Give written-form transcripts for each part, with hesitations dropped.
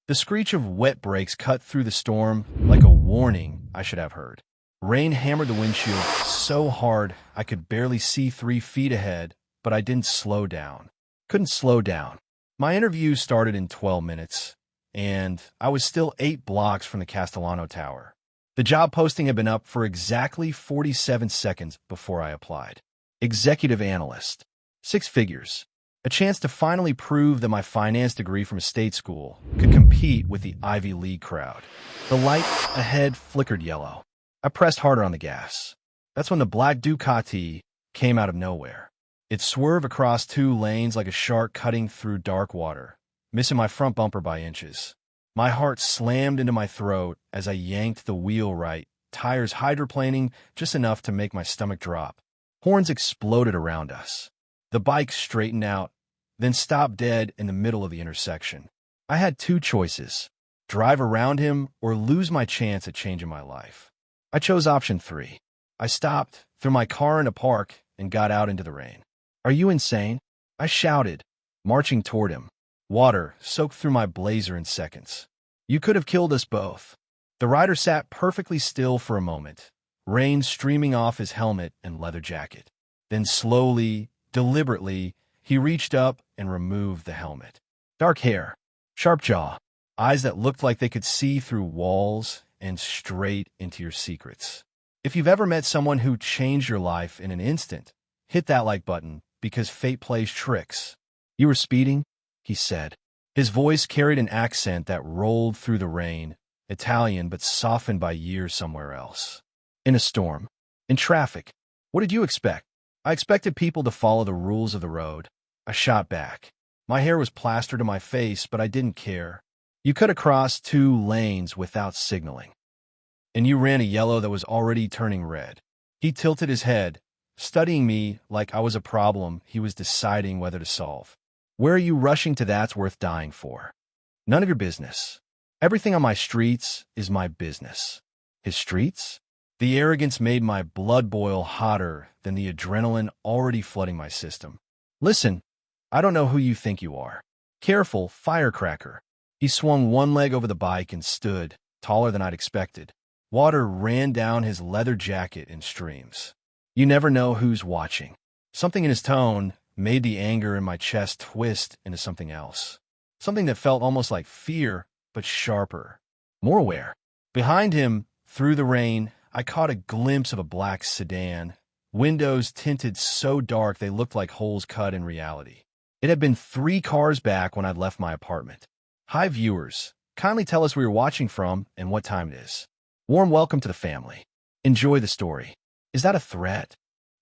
The screech of wet brakes cut through the storm like a warning I should have heard. Rain hammered the windshield so hard I could barely see 3 feet ahead, but I didn't slow down. Couldn't slow down. My interview started in 12 minutes, and I was still 8 blocks from the Castellano Tower. The job posting had been up for exactly 47 seconds before I applied. Executive analyst. 6 figures. A chance to finally prove that my finance degree from a state school could compete with the Ivy League crowd. The light ahead flickered yellow. I pressed harder on the gas. That's when the black Ducati came out of nowhere. It swerved across 2 lanes like a shark cutting through dark water, missing my front bumper by inches. My heart slammed into my throat as I yanked the wheel right, tires hydroplaning just enough to make my stomach drop. Horns exploded around us. The bike straightened out, then stopped dead in the middle of the intersection. I had 2 choices: drive around him or lose my chance at changing my life. I chose option 3. I stopped, threw my car in a park, and got out into the rain. "Are you insane?" I shouted, marching toward him. Water soaked through my blazer in seconds. "You could have killed us both." The rider sat perfectly still for a moment, rain streaming off his helmet and leather jacket. Then slowly, deliberately, he reached up and removed the helmet. Dark hair, sharp jaw, eyes that looked like they could see through walls and straight into your secrets. If you've ever met someone who changed your life in an instant, hit that like button, because fate plays tricks. "You were speeding?" he said. His voice carried an accent that rolled through the rain, Italian but softened by years somewhere else. "In a storm. In traffic. What did you expect?" "I expected people to follow the rules of the road." I shot back. My hair was plastered to my face, but I didn't care. "You could have crossed 2 lanes without signaling. And you ran a yellow that was already turning red." He tilted his head, studying me like I was a problem he was deciding whether to solve. "Where are you rushing to that's worth dying for?" "None of your business. Everything on my streets is my business." His streets? The arrogance made my blood boil hotter than the adrenaline already flooding my system. "Listen, I don't know who you think you are." "Careful, firecracker." He swung one leg over the bike and stood, taller than I'd expected. Water ran down his leather jacket in streams. "You never know who's watching." Something in his tone made the anger in my chest twist into something else. Something that felt almost like fear, but sharper. More aware. Behind him, through the rain, I caught a glimpse of a black sedan, windows tinted so dark they looked like holes cut in reality. It had been 3 cars back when I'd left my apartment. "Hi, viewers. Kindly tell us where you're watching from and what time it is. Warm welcome to the family. Enjoy the story." "Is that a threat?"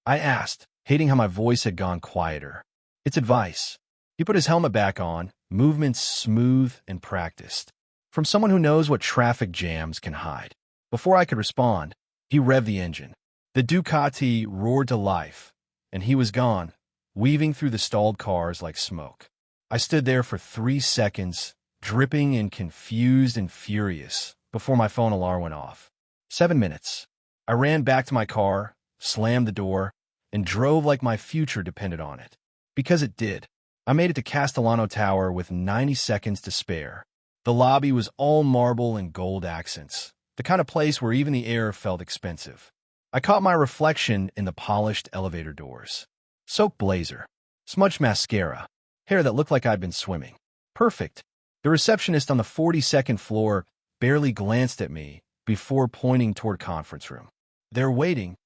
I asked, hating how my voice had gone quieter. "It's advice." He put his helmet back on, movements smooth and practiced. From someone who knows what traffic jams can hide. Before I could respond, he revved the engine. The Ducati roared to life, and he was gone, weaving through the stalled cars like smoke. I stood there for 3 seconds, dripping and confused and furious, before my phone alarm went off. 7 minutes. I ran back to my car, slammed the door, and drove like my future depended on it. Because it did. I made it to Castellano Tower with 90 seconds to spare. The lobby was all marble and gold accents, the kind of place where even the air felt expensive. I caught my reflection in the polished elevator doors. Soaked blazer, smudged mascara, hair that looked like I'd been swimming. Perfect. The receptionist on the 42nd floor barely glanced at me before pointing toward conference room. "They're waiting."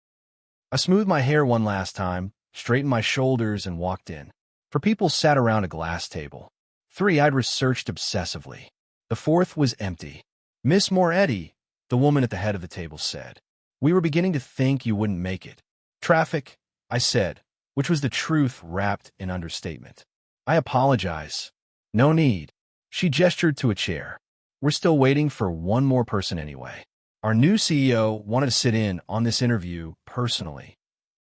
I smoothed my hair one last time, straightened my shoulders, and walked in. 4 people sat around a glass table. 3 I'd researched obsessively. The 4th was empty. "Miss Moretti," the woman at the head of the table said. "We were beginning to think you wouldn't make it." "Traffic," I said, which was the truth wrapped in understatement. "I apologize." "No need." She gestured to a chair. "We're still waiting for one more person anyway." Our new CEO wanted to sit in on this interview personally.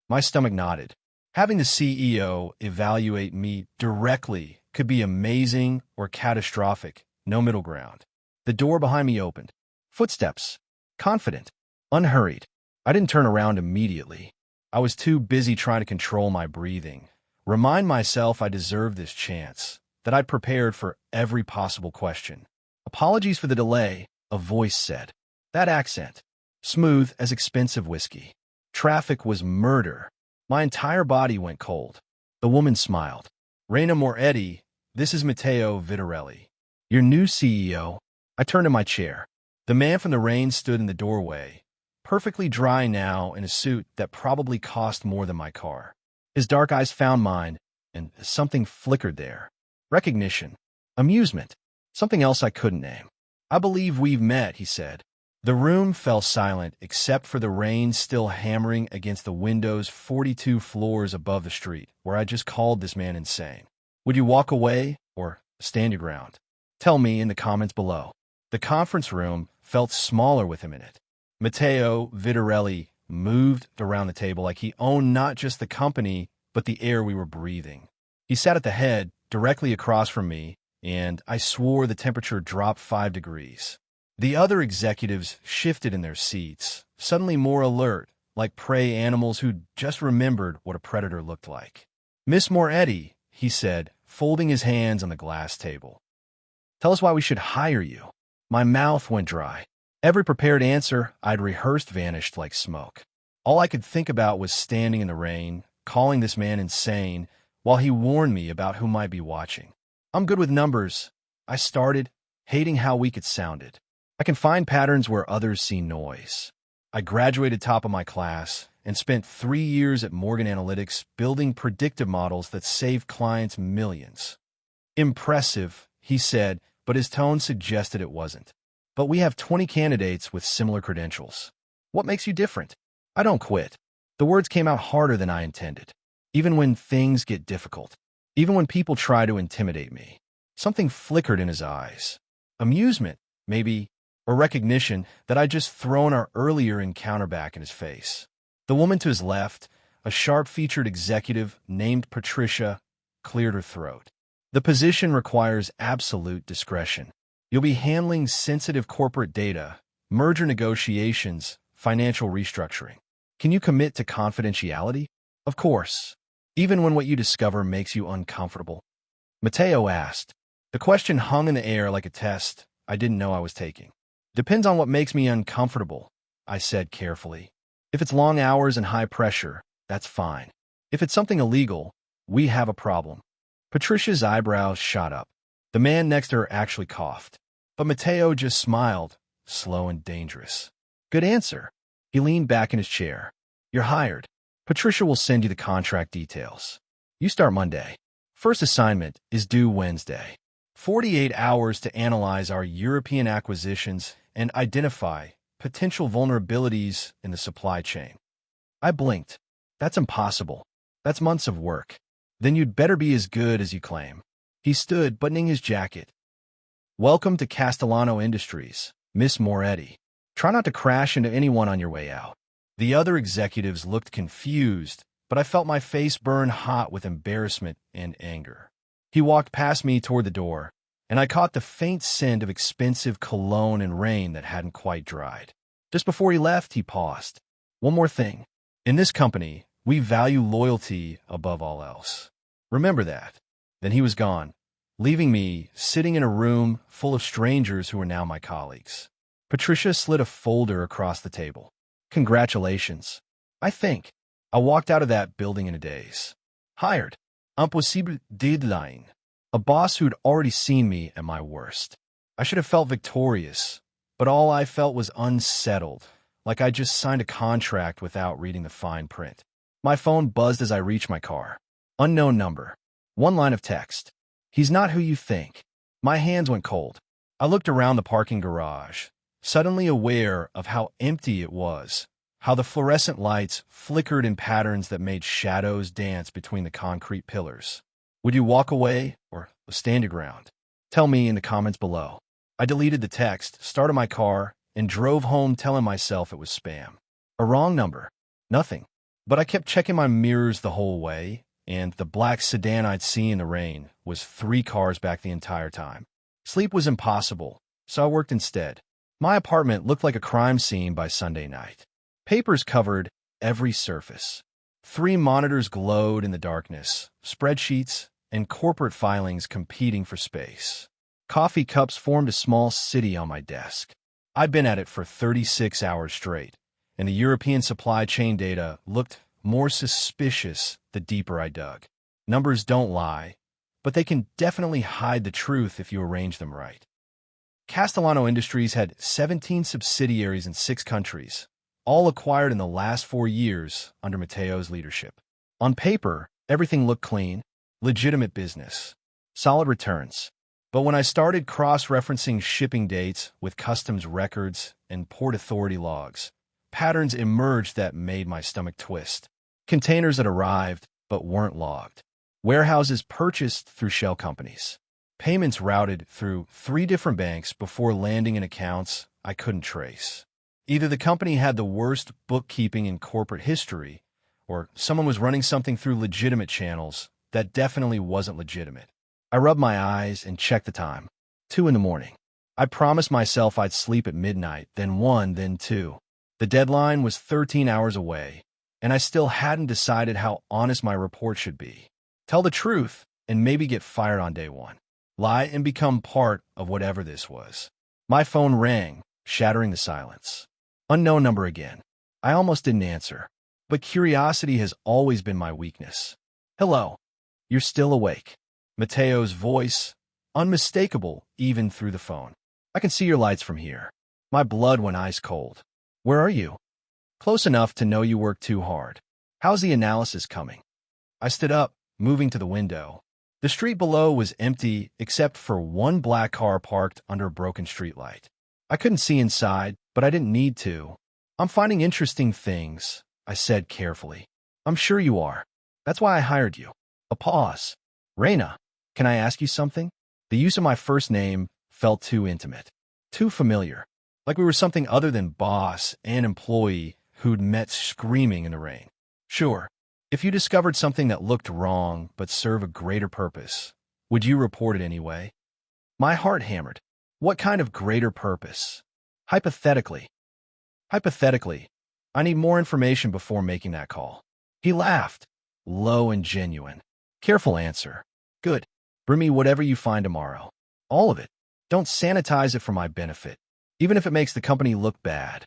My stomach nodded. Having the CEO evaluate me directly could be amazing or catastrophic, no middle ground. The door behind me opened. Footsteps. Confident. Unhurried. I didn't turn around immediately. I was too busy trying to control my breathing, remind myself I deserved this chance, that I'd prepared for every possible question. Apologies for the delay, a voice said. That accent. Smooth as expensive whiskey. Traffic was murder. My entire body went cold. The woman smiled. Reina Moretti, this is Matteo Vitarelli, your new CEO. I turned in my chair. The man from the rain stood in the doorway, perfectly dry now in a suit that probably cost more than my car. His dark eyes found mine, and something flickered there. Recognition. Amusement. Something else I couldn't name. I believe we've met, he said. The room fell silent except for the rain still hammering against the windows 42 floors above the street, where I just called this man insane. Would you walk away or stand your ground? Tell me in the comments below. The conference room felt smaller with him in it. Matteo Vitarelli moved around the table like he owned not just the company, but the air we were breathing. He sat at the head, directly across from me, and I swore the temperature dropped 5 degrees. The other executives shifted in their seats, suddenly more alert, like prey animals who'd just remembered what a predator looked like. Miss Moretti, he said, folding his hands on the glass table. Tell us why we should hire you. My mouth went dry. Every prepared answer I'd rehearsed vanished like smoke. All I could think about was standing in the rain, calling this man insane, while he warned me about who might be watching. I'm good with numbers, I started, hating how weak it sounded. I can find patterns where others see noise. I graduated top of my class and spent 3 years at Morgan Analytics building predictive models that saved clients millions. Impressive, he said, but his tone suggested it wasn't. But we have 20 candidates with similar credentials. What makes you different? I don't quit. The words came out harder than I intended. Even when things get difficult. Even when people try to intimidate me. Something flickered in his eyes. Amusement, maybe, or recognition that I'd just thrown our earlier encounter back in his face. The woman to his left, a sharp-featured executive named Patricia, cleared her throat. The position requires absolute discretion. You'll be handling sensitive corporate data, merger negotiations, financial restructuring. Can you commit to confidentiality? Of course. Even when what you discover makes you uncomfortable. Matteo asked. The question hung in the air like a test I didn't know I was taking. Depends on what makes me uncomfortable, I said carefully. If it's long hours and high pressure, that's fine. If it's something illegal, we have a problem. Patricia's eyebrows shot up. The man next to her actually coughed. But Matteo just smiled, slow and dangerous. Good answer. He leaned back in his chair. You're hired. Patricia will send you the contract details. You start Monday. First assignment is due Wednesday. 48 hours to analyze our European acquisitions and identify potential vulnerabilities in the supply chain. I blinked. That's impossible. That's months of work. Then you'd better be as good as you claim. He stood, buttoning his jacket. Welcome to Castellano Industries, Miss Moretti. Try not to crash into anyone on your way out. The other executives looked confused, but I felt my face burn hot with embarrassment and anger. He walked past me toward the door, and I caught the faint scent of expensive cologne and rain that hadn't quite dried. Just before he left, he paused. One more thing. In this company, we value loyalty above all else. Remember that. Then he was gone, leaving me sitting in a room full of strangers who were now my colleagues. Patricia slid a folder across the table. Congratulations. I think. I walked out of that building in a daze. Hired. Impossible deadline. A boss who'd already seen me at my worst. I should have felt victorious, but all I felt was unsettled, like I just signed a contract without reading the fine print. My phone buzzed as I reached my car. Unknown number. One line of text. He's not who you think. My hands went cold. I looked around the parking garage, suddenly aware of how empty it was, how the fluorescent lights flickered in patterns that made shadows dance between the concrete pillars. Would you walk away or stand your ground? Tell me in the comments below. I deleted the text, started my car, and drove home telling myself it was spam. A wrong number. Nothing. But I kept checking my mirrors the whole way, and the black sedan I'd seen in the rain was 3 cars back the entire time. Sleep was impossible, so I worked instead. My apartment looked like a crime scene by Sunday night. Papers covered every surface. 3 monitors glowed in the darkness, spreadsheets and corporate filings competing for space. Coffee cups formed a small city on my desk. I'd been at it for 36 hours straight, and the European supply chain data looked more suspicious the deeper I dug. Numbers don't lie, but they can definitely hide the truth if you arrange them right. Castellano Industries had 17 subsidiaries in 6 countries, all acquired in the last 4 years under Matteo's leadership. On paper, everything looked clean, legitimate business, solid returns. But when I started cross-referencing shipping dates with customs records and port authority logs, patterns emerged that made my stomach twist. Containers that arrived but weren't logged. Warehouses purchased through shell companies. Payments routed through 3 different banks before landing in accounts I couldn't trace. Either the company had the worst bookkeeping in corporate history, or someone was running something through legitimate channels that definitely wasn't legitimate. I rubbed my eyes and checked the time. 2 in the morning. I promised myself I'd sleep at midnight, then 1, then 2. The deadline was 13 hours away, and I still hadn't decided how honest my report should be. Tell the truth and maybe get fired on day 1. Lie and become part of whatever this was. My phone rang, shattering the silence. Unknown number again. I almost didn't answer, but curiosity has always been my weakness. Hello. You're still awake. Matteo's voice, unmistakable even through the phone. I can see your lights from here. My blood went ice cold. Where are you? Close enough to know you worked too hard. How's the analysis coming? I stood up, moving to the window. The street below was empty except for one black car parked under a broken streetlight. I couldn't see inside, but I didn't need to. I'm finding interesting things, I said carefully. I'm sure you are. That's why I hired you. A pause. Reina, can I ask you something? The use of my first name felt too intimate, too familiar, like we were something other than boss and employee who'd met screaming in the rain. Sure. If you discovered something that looked wrong but served a greater purpose, would you report it anyway? My heart hammered. What kind of greater purpose? Hypothetically, I need more information before making that call. He laughed, low and genuine. Careful answer. Good. Bring me whatever you find tomorrow. All of it. Don't sanitize it for my benefit, even if it makes the company look bad.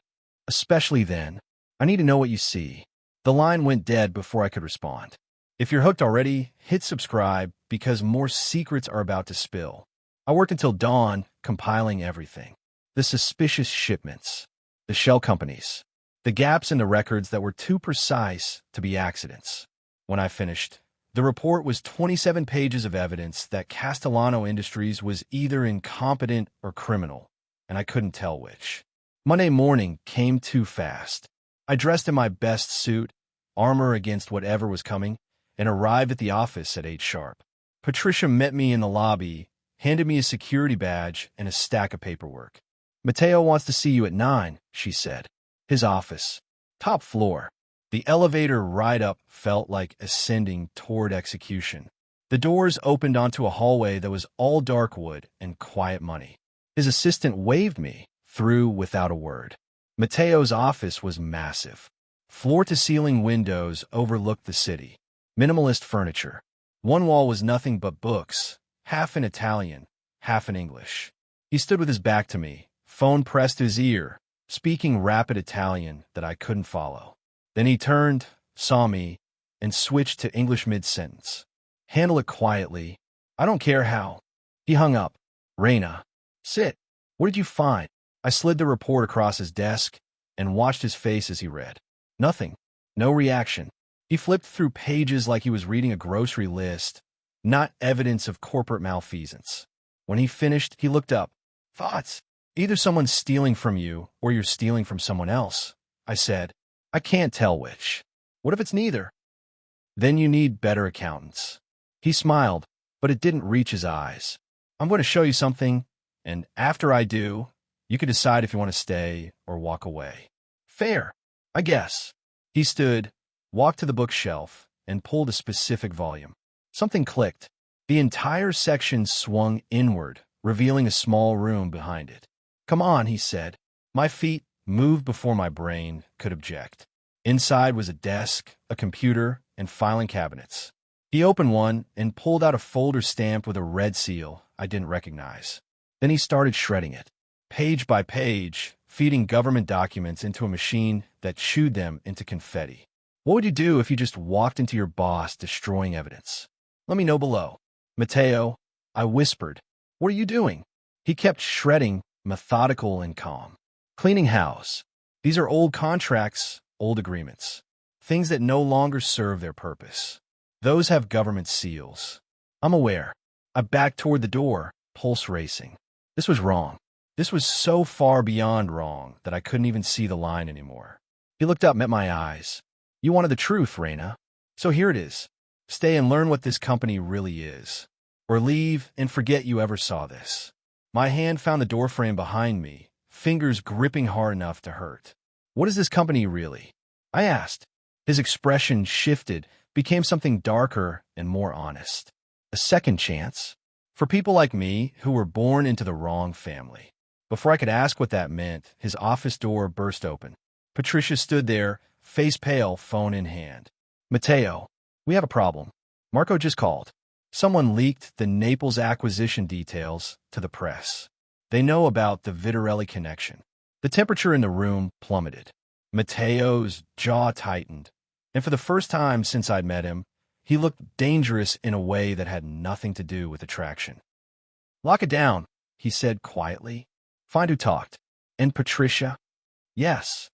Especially then. I need to know what you see. The line went dead before I could respond. If you're hooked already, hit subscribe because more secrets are about to spill. I worked until dawn, compiling everything. The suspicious shipments, the shell companies, the gaps in the records that were too precise to be accidents. When I finished, the report was 27 pages of evidence that Castellano Industries was either incompetent or criminal, and I couldn't tell which. Monday morning came too fast. I dressed in my best suit, armor against whatever was coming, and arrived at the office at 8 sharp. Patricia met me in the lobby, handed me a security badge and a stack of paperwork. Matteo wants to see you at 9, she said. His office. Top floor. The elevator ride up felt like ascending toward execution. The doors opened onto a hallway that was all dark wood and quiet money. His assistant waved me through without a word. Matteo's office was massive. Floor-to-ceiling windows overlooked the city. Minimalist furniture. One wall was nothing but books, half in Italian, half in English. He stood with his back to me, phone pressed to his ear, speaking rapid Italian that I couldn't follow. Then he turned, saw me, and switched to English mid-sentence. Handle it quietly. I don't care how. He hung up. Reina. Sit. What did you find? I slid the report across his desk and watched his face as he read. Nothing. No reaction. He flipped through pages like he was reading a grocery list, not evidence of corporate malfeasance. When he finished, he looked up. Thoughts? Either someone's stealing from you or you're stealing from someone else, I said. I can't tell which. What if it's neither? Then you need better accountants. He smiled, but it didn't reach his eyes. I'm going to show you something, and after I do, you can decide if you want to stay or walk away. Fair, I guess. He stood, walked to the bookshelf, and pulled a specific volume. Something clicked. The entire section swung inward, revealing a small room behind it. Come on, he said. My feet moved before my brain could object. Inside was a desk, a computer, and filing cabinets. He opened one and pulled out a folder stamped with a red seal I didn't recognize. Then he started shredding it, page by page, feeding government documents into a machine that chewed them into confetti. What would you do if you just walked into your boss destroying evidence? Let me know below. Mateo, I whispered. What are you doing? He kept shredding, methodical and calm. Cleaning house. These are old contracts, old agreements. Things that no longer serve their purpose. Those have government seals. I'm aware. I backed toward the door, pulse racing. This was wrong. This was so far beyond wrong that I couldn't even see the line anymore. He looked up, met my eyes. You wanted the truth, Reina. So here it is. Stay and learn what this company really is. Or leave and forget you ever saw this. My hand found the doorframe behind me, fingers gripping hard enough to hurt. What is this company really? I asked. His expression shifted, became something darker and more honest. A second chance? For people like me who were born into the wrong family. Before I could ask what that meant, his office door burst open. Patricia stood there, face pale, phone in hand. Mateo, we have a problem. Marco just called. Someone leaked the Naples acquisition details to the press. They know about the Vitarelli connection. The temperature in the room plummeted. Mateo's jaw tightened, and for the first time since I'd met him, he looked dangerous in a way that had nothing to do with attraction. Lock it down, he said quietly. Find who talked. And Patricia? Yes.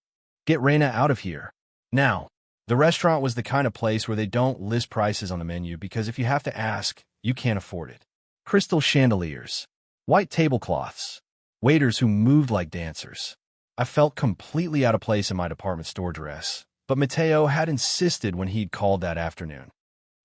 Get Reina out of here. Now, the restaurant was the kind of place where they don't list prices on the menu because if you have to ask, you can't afford it. Crystal chandeliers, white tablecloths, waiters who moved like dancers. I felt completely out of place in my department store dress, but Mateo had insisted when he'd called that afternoon.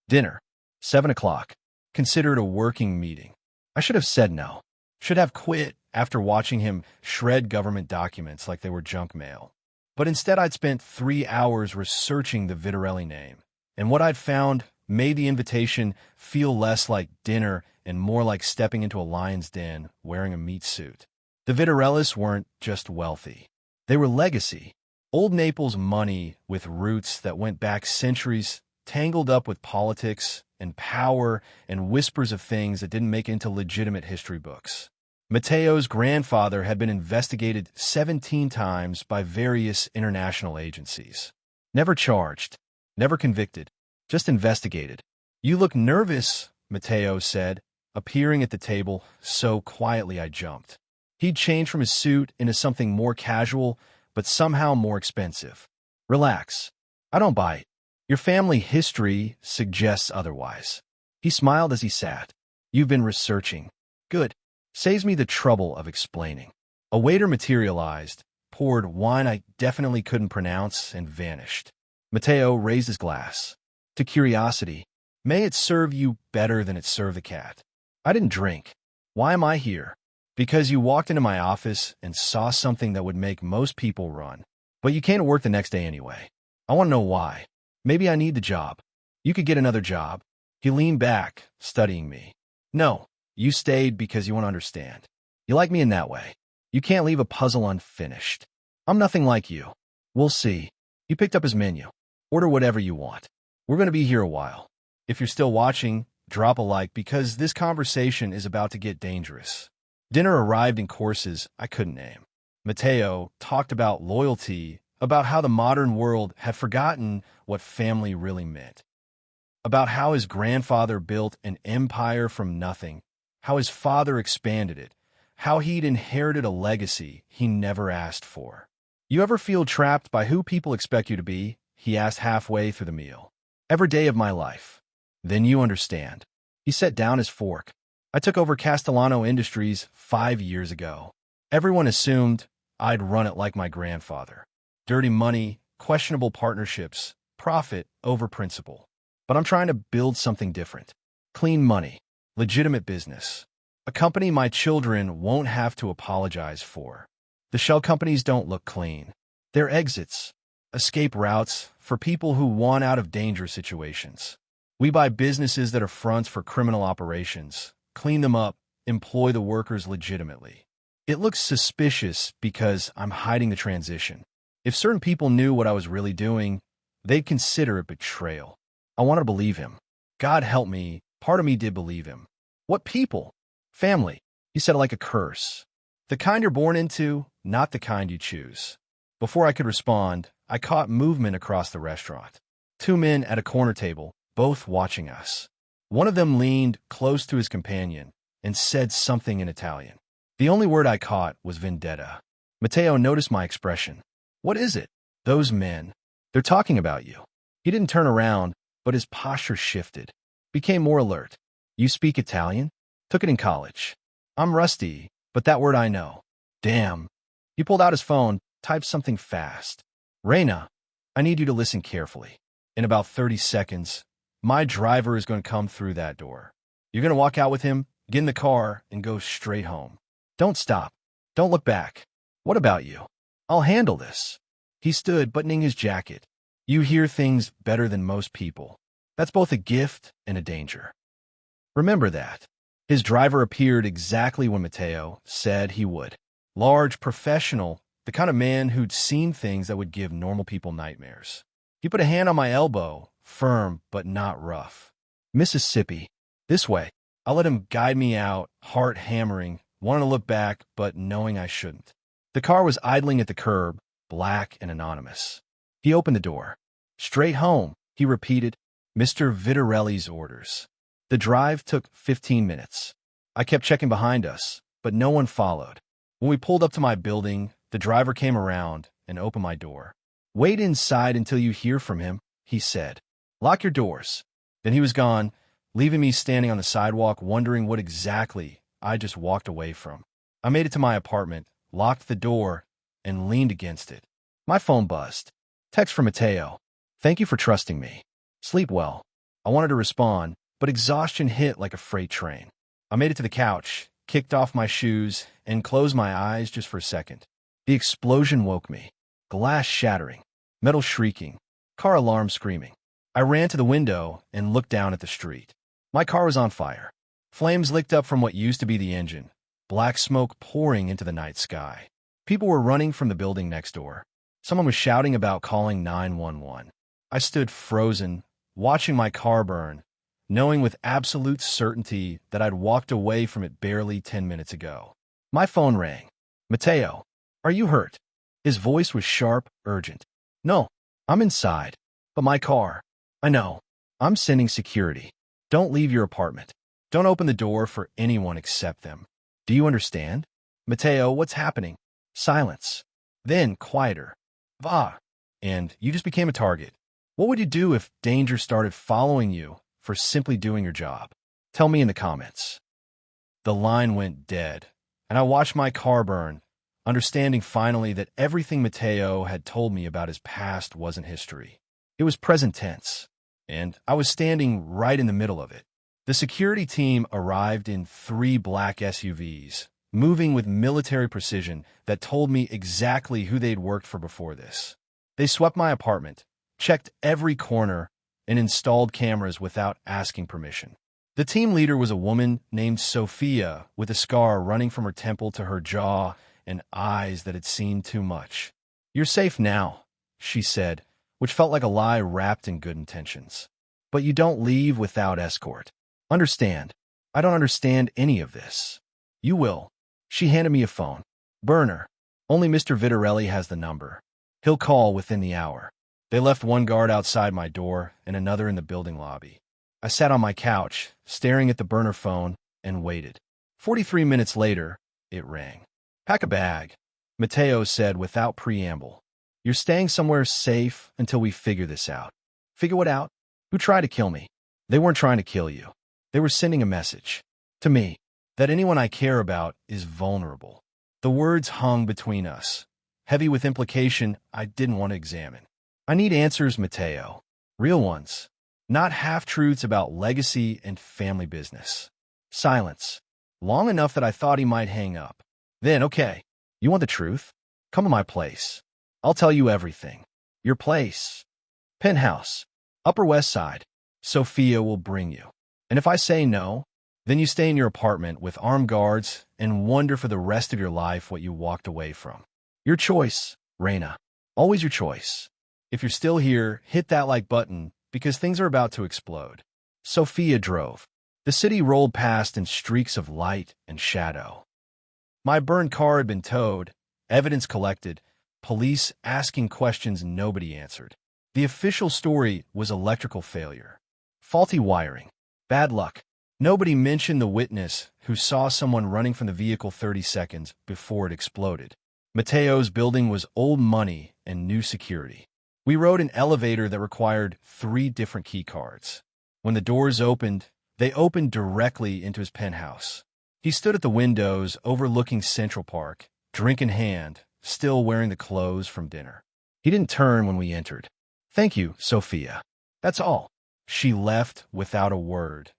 Dinner, 7 o'clock, considered a working meeting. I should have said no. Should have quit after watching him shred government documents like they were junk mail. But instead I'd spent 3 hours researching the Vitarelli name, and what I'd found made the invitation feel less like dinner and more like stepping into a lion's den wearing a meat suit. The Vitarellis weren't just wealthy. They were legacy. Old Naples money with roots that went back centuries, tangled up with politics and power and whispers of things that didn't make it into legitimate history books. Mateo's grandfather had been investigated 17 times by various international agencies. Never charged, never convicted, just investigated. You look nervous, Mateo said, appearing at the table so quietly I jumped. He'd changed from his suit into something more casual, but somehow more expensive. Relax. I don't bite. Your family history suggests otherwise. He smiled as he sat. You've been researching. Good. Saves me the trouble of explaining. A waiter materialized, poured wine I definitely couldn't pronounce, and vanished. Mateo raised his glass. To curiosity, may it serve you better than it served the cat. I didn't drink. Why am I here? Because you walked into my office and saw something that would make most people run. But you came to work the next day anyway. I want to know why. Maybe I need the job. You could get another job. He leaned back, studying me. No, you stayed because you want to understand. You like me in that way. You can't leave a puzzle unfinished. I'm nothing like you. We'll see. He picked up his menu. Order whatever you want. We're going to be here a while. If you're still watching, drop a like because this conversation is about to get dangerous. Dinner arrived in courses I couldn't name. Mateo talked about loyalty, about how the modern world had forgotten what family really meant, about how his grandfather built an empire from nothing, how his father expanded it, how he'd inherited a legacy he never asked for. You ever feel trapped by who people expect you to be? He asked halfway through the meal. Every day of my life. Then you understand. He set down his fork. I took over Castellano Industries 5 years ago. Everyone assumed I'd run it like my grandfather. Dirty money, questionable partnerships, profit over principle. But I'm trying to build something different. Clean money, legitimate business. A company my children won't have to apologize for. The shell companies don't look clean. They're exits, escape routes for people who want out of dangerous situations. We buy businesses that are fronts for criminal operations, clean them up, employ the workers legitimately. It looks suspicious because I'm hiding the transition. If certain people knew what I was really doing, they'd consider it betrayal. I wanted to believe him. God help me, part of me did believe him. What people? Family. He said it like a curse. The kind you're born into, not the kind you choose. Before I could respond, I caught movement across the restaurant. Two men at a corner table, both watching us. One of them leaned close to his companion and said something in Italian. The only word I caught was vendetta. Matteo noticed my expression. What is it? Those men. They're talking about you. He didn't turn around, but his posture shifted. Became more alert. You speak Italian? Took it in college. I'm rusty, but that word I know. Damn. He pulled out his phone, typed something fast. Reina, I need you to listen carefully. In about 30 seconds, my driver is going to come through that door. You're going to walk out with him, get in the car, and go straight home. Don't stop. Don't look back. What about you? I'll handle this. He stood, buttoning his jacket. You hear things better than most people. That's both a gift and a danger. Remember that. His driver appeared exactly when Matteo said he would. Large, professional, the kind of man who'd seen things that would give normal people nightmares. He put a hand on my elbow, firm but not rough. Mississippi. This way. I'll let him guide me out, heart hammering, wanting to look back, but knowing I shouldn't. The car was idling at the curb, black and anonymous. He opened the door. Straight home, he repeated, Mr. Vitarelli's orders. The drive took 15 minutes. I kept checking behind us, but no one followed. When we pulled up to my building, the driver came around and opened my door. Wait inside until you hear from him, he said. Lock your doors. Then he was gone, leaving me standing on the sidewalk wondering what exactly I just walked away from. I made it to my apartment, locked the door, and leaned against it. My phone buzzed. Text from Matteo. Thank you for trusting me. Sleep well. I wanted to respond, but exhaustion hit like a freight train. I made it to the couch, kicked off my shoes, and closed my eyes just for a second. The explosion woke me. Glass shattering, metal shrieking, car alarm screaming. I ran to the window and looked down at the street. My car was on fire. Flames licked up from what used to be the engine, black smoke pouring into the night sky. People were running from the building next door. Someone was shouting about calling 911. I stood frozen, watching my car burn, knowing with absolute certainty that I'd walked away from it barely 10 minutes ago. My phone rang. Matteo, are you hurt? His voice was sharp, urgent. No, I'm inside. But my car. I know. I'm sending security. Don't leave your apartment. Don't open the door for anyone except them. Do you understand? Matteo, what's happening? Silence. Then quieter. Va. And you just became a target. What would you do if danger started following you for simply doing your job? Tell me in the comments. The line went dead, and I watched my car burn, understanding finally that everything Matteo had told me about his past wasn't history. It was present tense, and I was standing right in the middle of it. The security team arrived in 3 black SUVs, moving with military precision that told me exactly who they'd worked for before this. They swept my apartment, checked every corner, and installed cameras without asking permission. The team leader was a woman named Sophia with a scar running from her temple to her jaw and eyes that had seen too much. You're safe now, she said, which felt like a lie wrapped in good intentions. But you don't leave without escort. Understand. I don't understand any of this. You will. She handed me a phone. Burner. Only Mr. Vitarelli has the number. He'll call within the hour. They left one guard outside my door and another in the building lobby. I sat on my couch, staring at the burner phone, and waited. 43 minutes later, it rang. Pack a bag, Matteo said without preamble. You're staying somewhere safe until we figure this out. Figure what out? Who tried to kill me? They weren't trying to kill you. They were sending a message. To me, that anyone I care about is vulnerable. The words hung between us, heavy with implication I didn't want to examine. I need answers, Matteo. Real ones. Not half-truths about legacy and family business. Silence. Long enough that I thought he might hang up. Then, okay, you want the truth? Come to my place. I'll tell you everything. Your place. Penthouse. Upper West Side. Sophia will bring you. And if I say no, then you stay in your apartment with armed guards and wonder for the rest of your life what you walked away from. Your choice, Reina. Always your choice. If you're still here, hit that like button because things are about to explode. Sophia drove. The city rolled past in streaks of light and shadow. My burned car had been towed, evidence collected, police asking questions nobody answered. The official story was electrical failure, faulty wiring, bad luck. Nobody mentioned the witness who saw someone running from the vehicle 30 seconds before it exploded. Mateo's building was old money and new security. We rode an elevator that required 3 different key cards. When the doors opened, they opened directly into his penthouse. He stood at the windows overlooking Central Park, drink in hand, still wearing the clothes from dinner. He didn't turn when we entered. "Thank you, Sophia. That's all." She left without a word.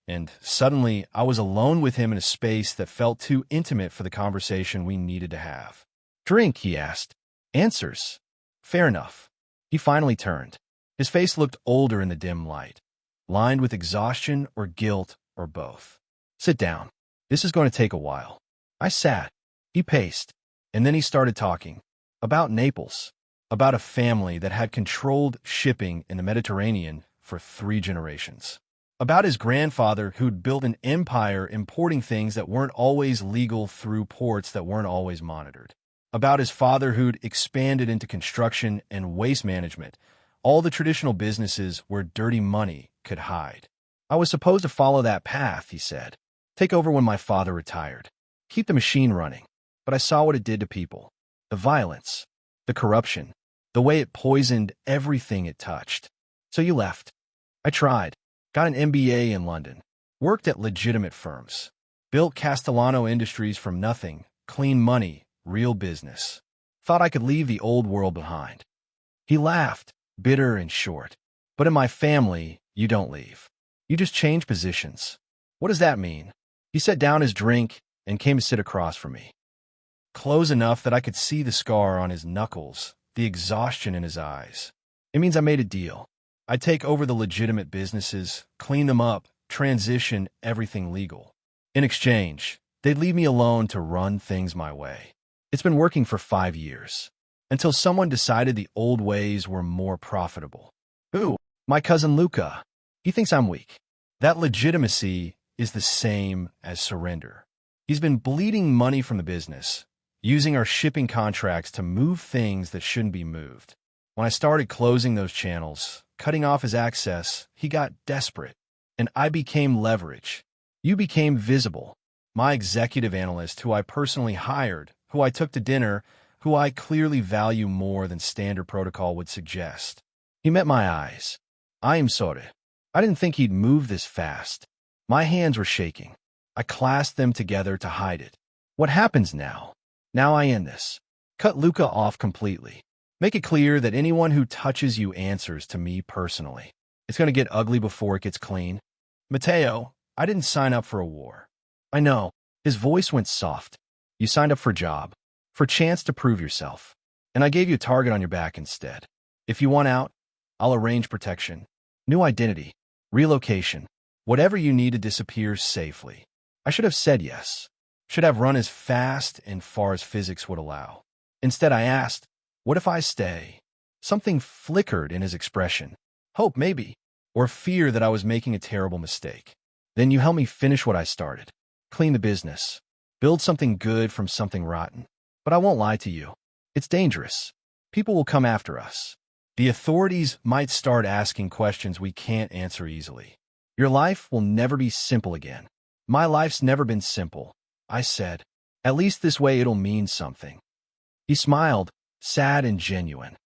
And suddenly, I was alone with him in a space that felt too intimate for the conversation we needed to have. "Drink?" he asked. "Answers." "Fair enough." He finally turned. His face looked older in the dim light, lined with exhaustion or guilt or both. "Sit down. This is going to take a while." I sat. He paced. And then he started talking. About Naples. About a family that had controlled shipping in the Mediterranean for 3 generations. About his grandfather who'd built an empire importing things that weren't always legal through ports that weren't always monitored. About his father who'd expanded into construction and waste management, all the traditional businesses where dirty money could hide. "I was supposed to follow that path," he said. "Take over when my father retired. Keep the machine running. But I saw what it did to people. The violence, the corruption, the way it poisoned everything it touched. So you left." I tried. Got an MBA in London. Worked at legitimate firms. Built Castellano Industries from nothing. Clean money. Real business. Thought I could leave the old world behind. He laughed, bitter and short. "But in my family, you don't leave. You just change positions." "What does that mean?" He set down his drink and came to sit across from me. Close enough that I could see the scar on his knuckles, the exhaustion in his eyes. "It means I made a deal. I'd take over the legitimate businesses, clean them up, transition everything legal. In exchange, they'd leave me alone to run things my way. It's been working for 5 years. Until someone decided the old ways were more profitable." "Who?" "My cousin Luca. He thinks I'm weak." That legitimacy is the same as surrender. He's been bleeding money from the business, using our shipping contracts to move things that shouldn't be moved. When I started closing those channels, cutting off his access, he got desperate, and I became leverage. You became visible. My executive analyst, who I personally hired, who I took to dinner, who I clearly value more than standard protocol would suggest. He met my eyes. "I am sorry. I didn't think he'd move this fast." My hands were shaking. I clasped them together to hide it. "What happens now? Now I end this. Cut Luca off completely. Make it clear that anyone who touches you answers to me personally. It's going to get ugly before it gets clean." "Mateo, I didn't sign up for a war." "I know." His voice went soft. "You signed up for a job, for a chance to prove yourself. And I gave you a target on your back instead. If you want out, I'll arrange protection, new identity, relocation, whatever you need to disappear safely." I should have said yes. Should have run as fast and far as physics would allow. Instead, I asked, "What if I stay?" Something flickered in his expression. Hope, maybe, or fear that I was making a terrible mistake. "Then you help me finish what I started. Clean the business. Build something good from something rotten. But I won't lie to you. It's dangerous. People will come after us. The authorities might start asking questions we can't answer easily. Your life will never be simple again." "My life's never been simple," I said. "At least this way it'll mean something." He smiled, sad and genuine.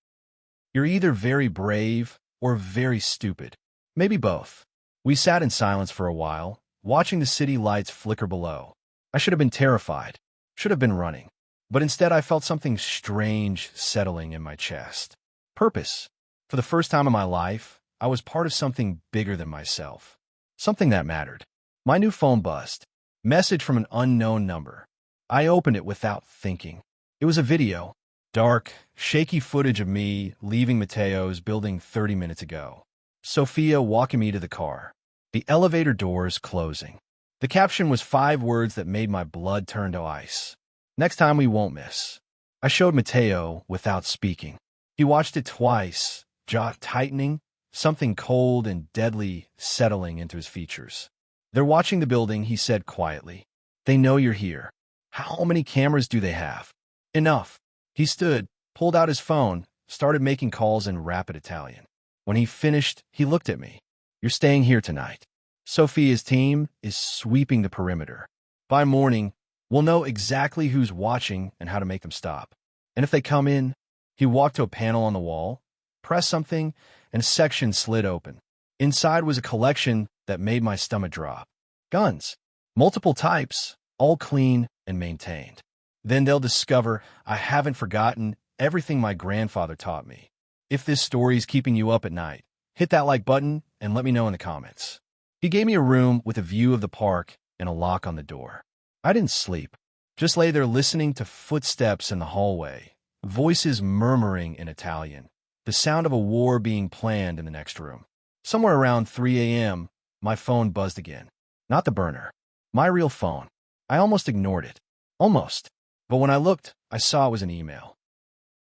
"You're either very brave or very stupid. Maybe both." We sat in silence for a while, watching the city lights flicker below. I should have been terrified, should have been running. But instead I felt something strange settling in my chest. Purpose. For the first time in my life, I was part of something bigger than myself. Something that mattered. My new phone buzzed. Message from an unknown number. I opened it without thinking. It was a video. Dark, shaky footage of me leaving Mateo's building 30 minutes ago. Sophia walking me to the car. The elevator doors closing. The caption was 5 words that made my blood turn to ice. "Next time we won't miss." I showed Mateo without speaking. He watched it twice, jaw tightening, something cold and deadly settling into his features. They're watching the building, he said quietly. They know you're here. How many cameras do they have? Enough. He stood, pulled out his phone, started making calls in rapid Italian. When he finished, he looked at me. You're staying here tonight. Sophia's team is sweeping the perimeter. By morning, we'll know exactly who's watching and how to make them stop. And if they come in, he walked to a panel on the wall, pressed something, and a section slid open. Inside was a collection that made my stomach drop. Guns. Multiple types, all clean and maintained. Then they'll discover I haven't forgotten everything my grandfather taught me. If this story's keeping you up at night, hit that like button and let me know in the comments. He gave me a room with a view of the park and a lock on the door. I didn't sleep, just lay there listening to footsteps in the hallway, voices murmuring in Italian, the sound of a war being planned in the next room. Somewhere around 3 a.m., my phone buzzed again. Not the burner. My real phone. I almost ignored it. Almost. But when I looked, I saw it was an email.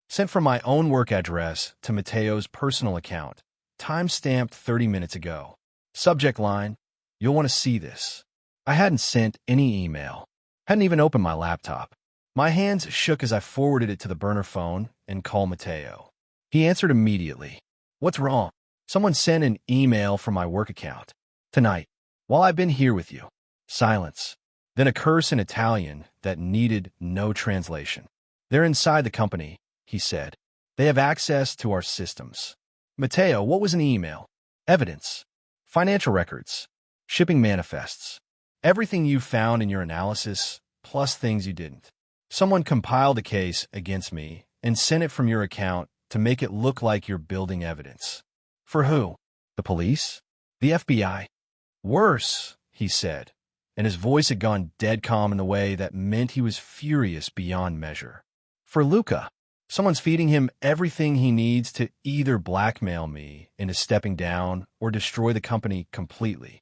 Sent from my own work address to Matteo's personal account. Time-stamped 30 minutes ago. Subject line, you'll want to see this. I hadn't sent any email. Hadn't even opened my laptop. My hands shook as I forwarded it to the burner phone and called Matteo. He answered immediately. What's wrong? Someone sent an email from my work account. Tonight, while I've been here with you. Silence. Then a curse in Italian that needed no translation. They're inside the company, he said. They have access to our systems. Matteo, what was an email? Evidence. Financial records. Shipping manifests. Everything you found in your analysis, plus things you didn't. Someone compiled a case against me and sent it from your account to make it look like you're building evidence. For who? The police? The FBI? Worse, he said, and his voice had gone dead calm in the way that meant he was furious beyond measure. For Luca. Someone's feeding him everything he needs to either blackmail me into stepping down or destroy the company completely.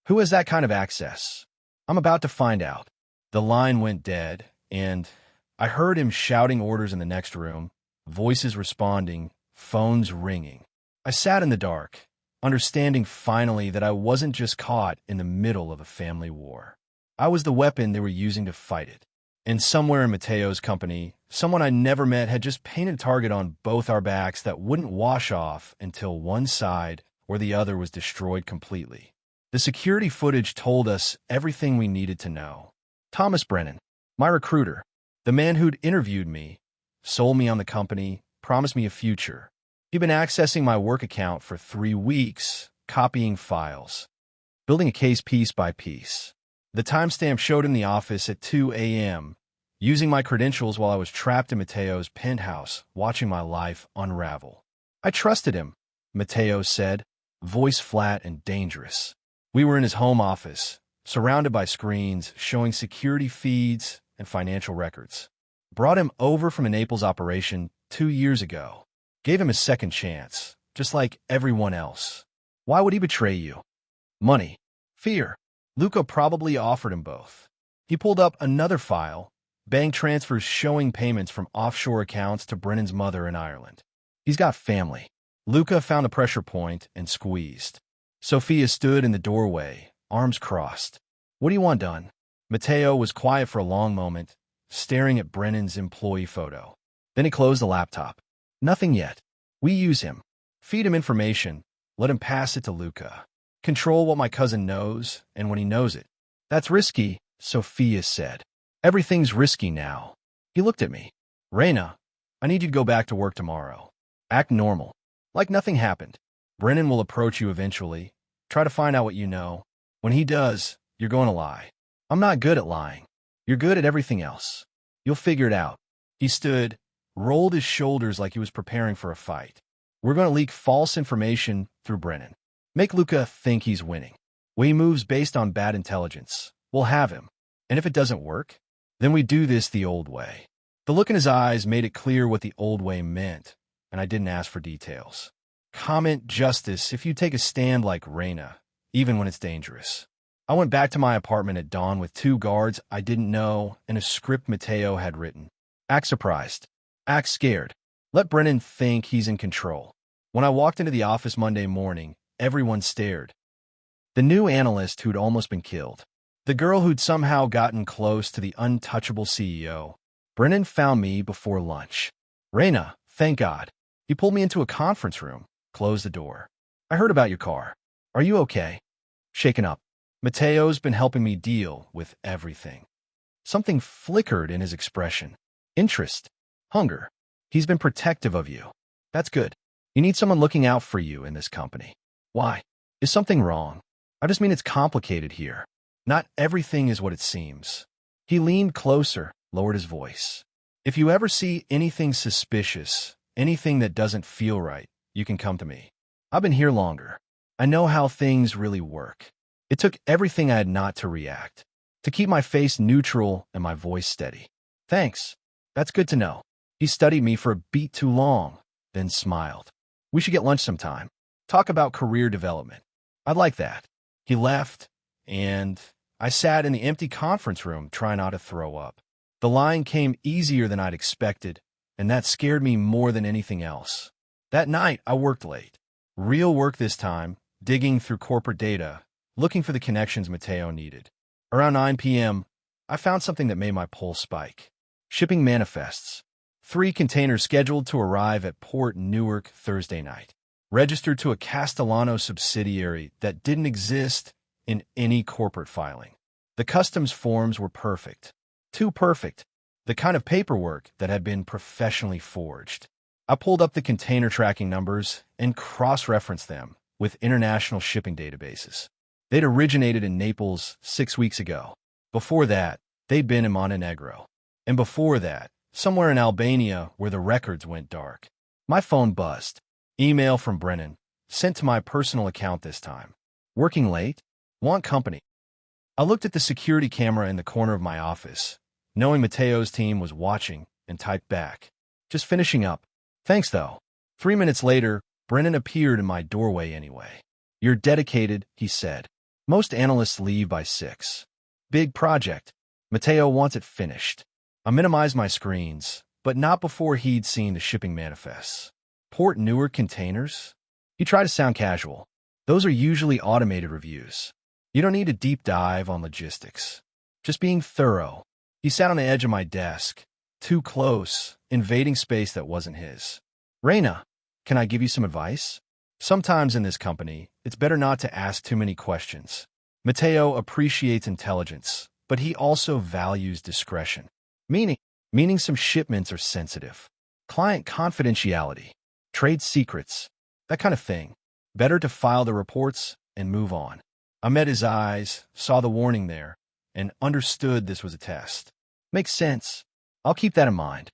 Who has that kind of access? I'm about to find out. The line went dead, and I heard him shouting orders in the next room, voices responding, phones ringing. I sat in the dark, understanding finally that I wasn't just caught in the middle of a family war. I was the weapon they were using to fight it. And somewhere in Matteo's company, someone I never met had just painted a target on both our backs that wouldn't wash off until one side or the other was destroyed completely. The security footage told us everything we needed to know. Thomas Brennan, my recruiter, the man who'd interviewed me, sold me on the company, promised me a future. He'd been accessing my work account for 3 weeks, copying files, building a case piece by piece. The timestamp showed in the office at 2 a.m., using my credentials while I was trapped in Matteo's penthouse, watching my life unravel. I trusted him, Matteo said, voice flat and dangerous. We were in his home office, surrounded by screens showing security feeds and financial records. Brought him over from a Naples operation 2 years ago. Gave him a second chance, just like everyone else. Why would he betray you? Money. Fear. Luca probably offered him both. He pulled up another file, bank transfers showing payments from offshore accounts to Brennan's mother in Ireland. He's got family. Luca found a pressure point and squeezed. Sophia stood in the doorway, arms crossed. What do you want done? Matteo was quiet for a long moment, staring at Brennan's employee photo. Then he closed the laptop. Nothing yet. We use him. Feed him information. Let him pass it to Luca. Control what my cousin knows, and when he knows it. That's risky, Sophia said. Everything's risky now. He looked at me. Reina, I need you to go back to work tomorrow. Act normal. Like nothing happened. Brennan will approach you eventually. Try to find out what you know. When he does, you're going to lie. I'm not good at lying. You're good at everything else. You'll figure it out. He stood, rolled his shoulders like he was preparing for a fight. We're going to leak false information through Brennan. Make Luca think he's winning. When he moves based on bad intelligence, we'll have him. And if it doesn't work, then we do this the old way. The look in his eyes made it clear what the old way meant, and I didn't ask for details. Comment justice if you take a stand like Reina, even when it's dangerous. I went back to my apartment at dawn with 2 guards I didn't know and a script Matteo had written. Act surprised. Act scared. Let Brennan think he's in control. When I walked into the office Monday morning, everyone stared. The new analyst who'd almost been killed. The girl who'd somehow gotten close to the untouchable CEO. Brennan found me before lunch. Raina, thank God. He pulled me into a conference room, closed the door. I heard about your car. Are you okay? Shaken up. Mateo's been helping me deal with everything. Something flickered in his expression. Interest. Hunger. He's been protective of you. That's good. You need someone looking out for you in this company. Why? Is something wrong? I just mean it's complicated here. Not everything is what it seems. He leaned closer, lowered his voice. If you ever see anything suspicious, anything that doesn't feel right, you can come to me. I've been here longer. I know how things really work. It took everything I had not to react, to keep my face neutral and my voice steady. Thanks. That's good to know. He studied me for a beat too long, then smiled. We should get lunch sometime. Talk about career development. I'd like that. He left, and I sat in the empty conference room trying not to throw up. The line came easier than I'd expected, and that scared me more than anything else. That night, I worked late. Real work this time, digging through corporate data, looking for the connections Mateo needed. Around 9 p.m., I found something that made my pulse spike. Shipping manifests. 3 containers scheduled to arrive at Port Newark Thursday night. Registered to a Castellano subsidiary that didn't exist in any corporate filing. The customs forms were perfect. Too perfect. The kind of paperwork that had been professionally forged. I pulled up the container tracking numbers and cross-referenced them with international shipping databases. They'd originated in Naples 6 weeks ago. Before that, they'd been in Montenegro. And before that, somewhere in Albania where the records went dark. My phone buzzed. Email from Brennan, sent to my personal account this time. Working late? Want company. I looked at the security camera in the corner of my office, knowing Mateo's team was watching, and typed back. Just finishing up. Thanks, though. 3 minutes later, Brennan appeared in my doorway anyway. You're dedicated, he said. Most analysts leave by 6. Big project. Mateo wants it finished. I minimized my screens, but not before he'd seen the shipping manifests. Port Newark containers? He tried to sound casual. Those are usually automated reviews. You don't need a deep dive on logistics. Just being thorough. He sat on the edge of my desk, too close, invading space that wasn't his. Raina, can I give you some advice? Sometimes in this company, it's better not to ask too many questions. Mateo appreciates intelligence, but he also values discretion. Meaning some shipments are sensitive. Client confidentiality. Trade secrets, that kind of thing. Better to file the reports and move on. I met his eyes, saw the warning there, and understood this was a test. Makes sense. I'll keep that in mind.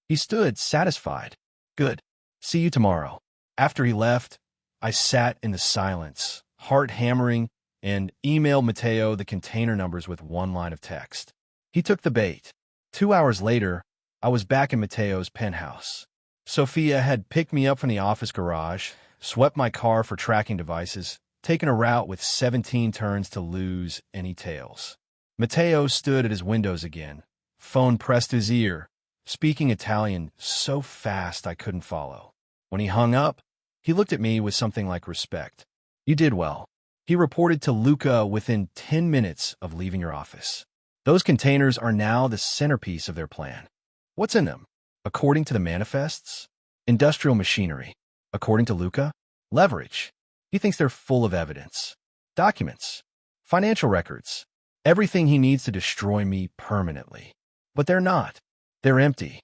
He stood, satisfied. Good. See you tomorrow. After he left, I sat in the silence, heart hammering, and emailed Mateo the container numbers with 1 line of text. He took the bait. 2 hours later, I was back in Mateo's penthouse. Sophia had picked me up from the office garage, swept my car for tracking devices, taken a route with 17 turns to lose any tails. Mateo stood at his windows again, phone pressed to his ear, speaking Italian so fast I couldn't follow. When he hung up, he looked at me with something like respect. You did well. He reported to Luca within 10 minutes of leaving your office. Those containers are now the centerpiece of their plan. What's in them? According to the manifests? Industrial machinery. According to Luca? Leverage. He thinks they're full of evidence. Documents. Financial records. Everything he needs to destroy me permanently. But they're not. They're empty.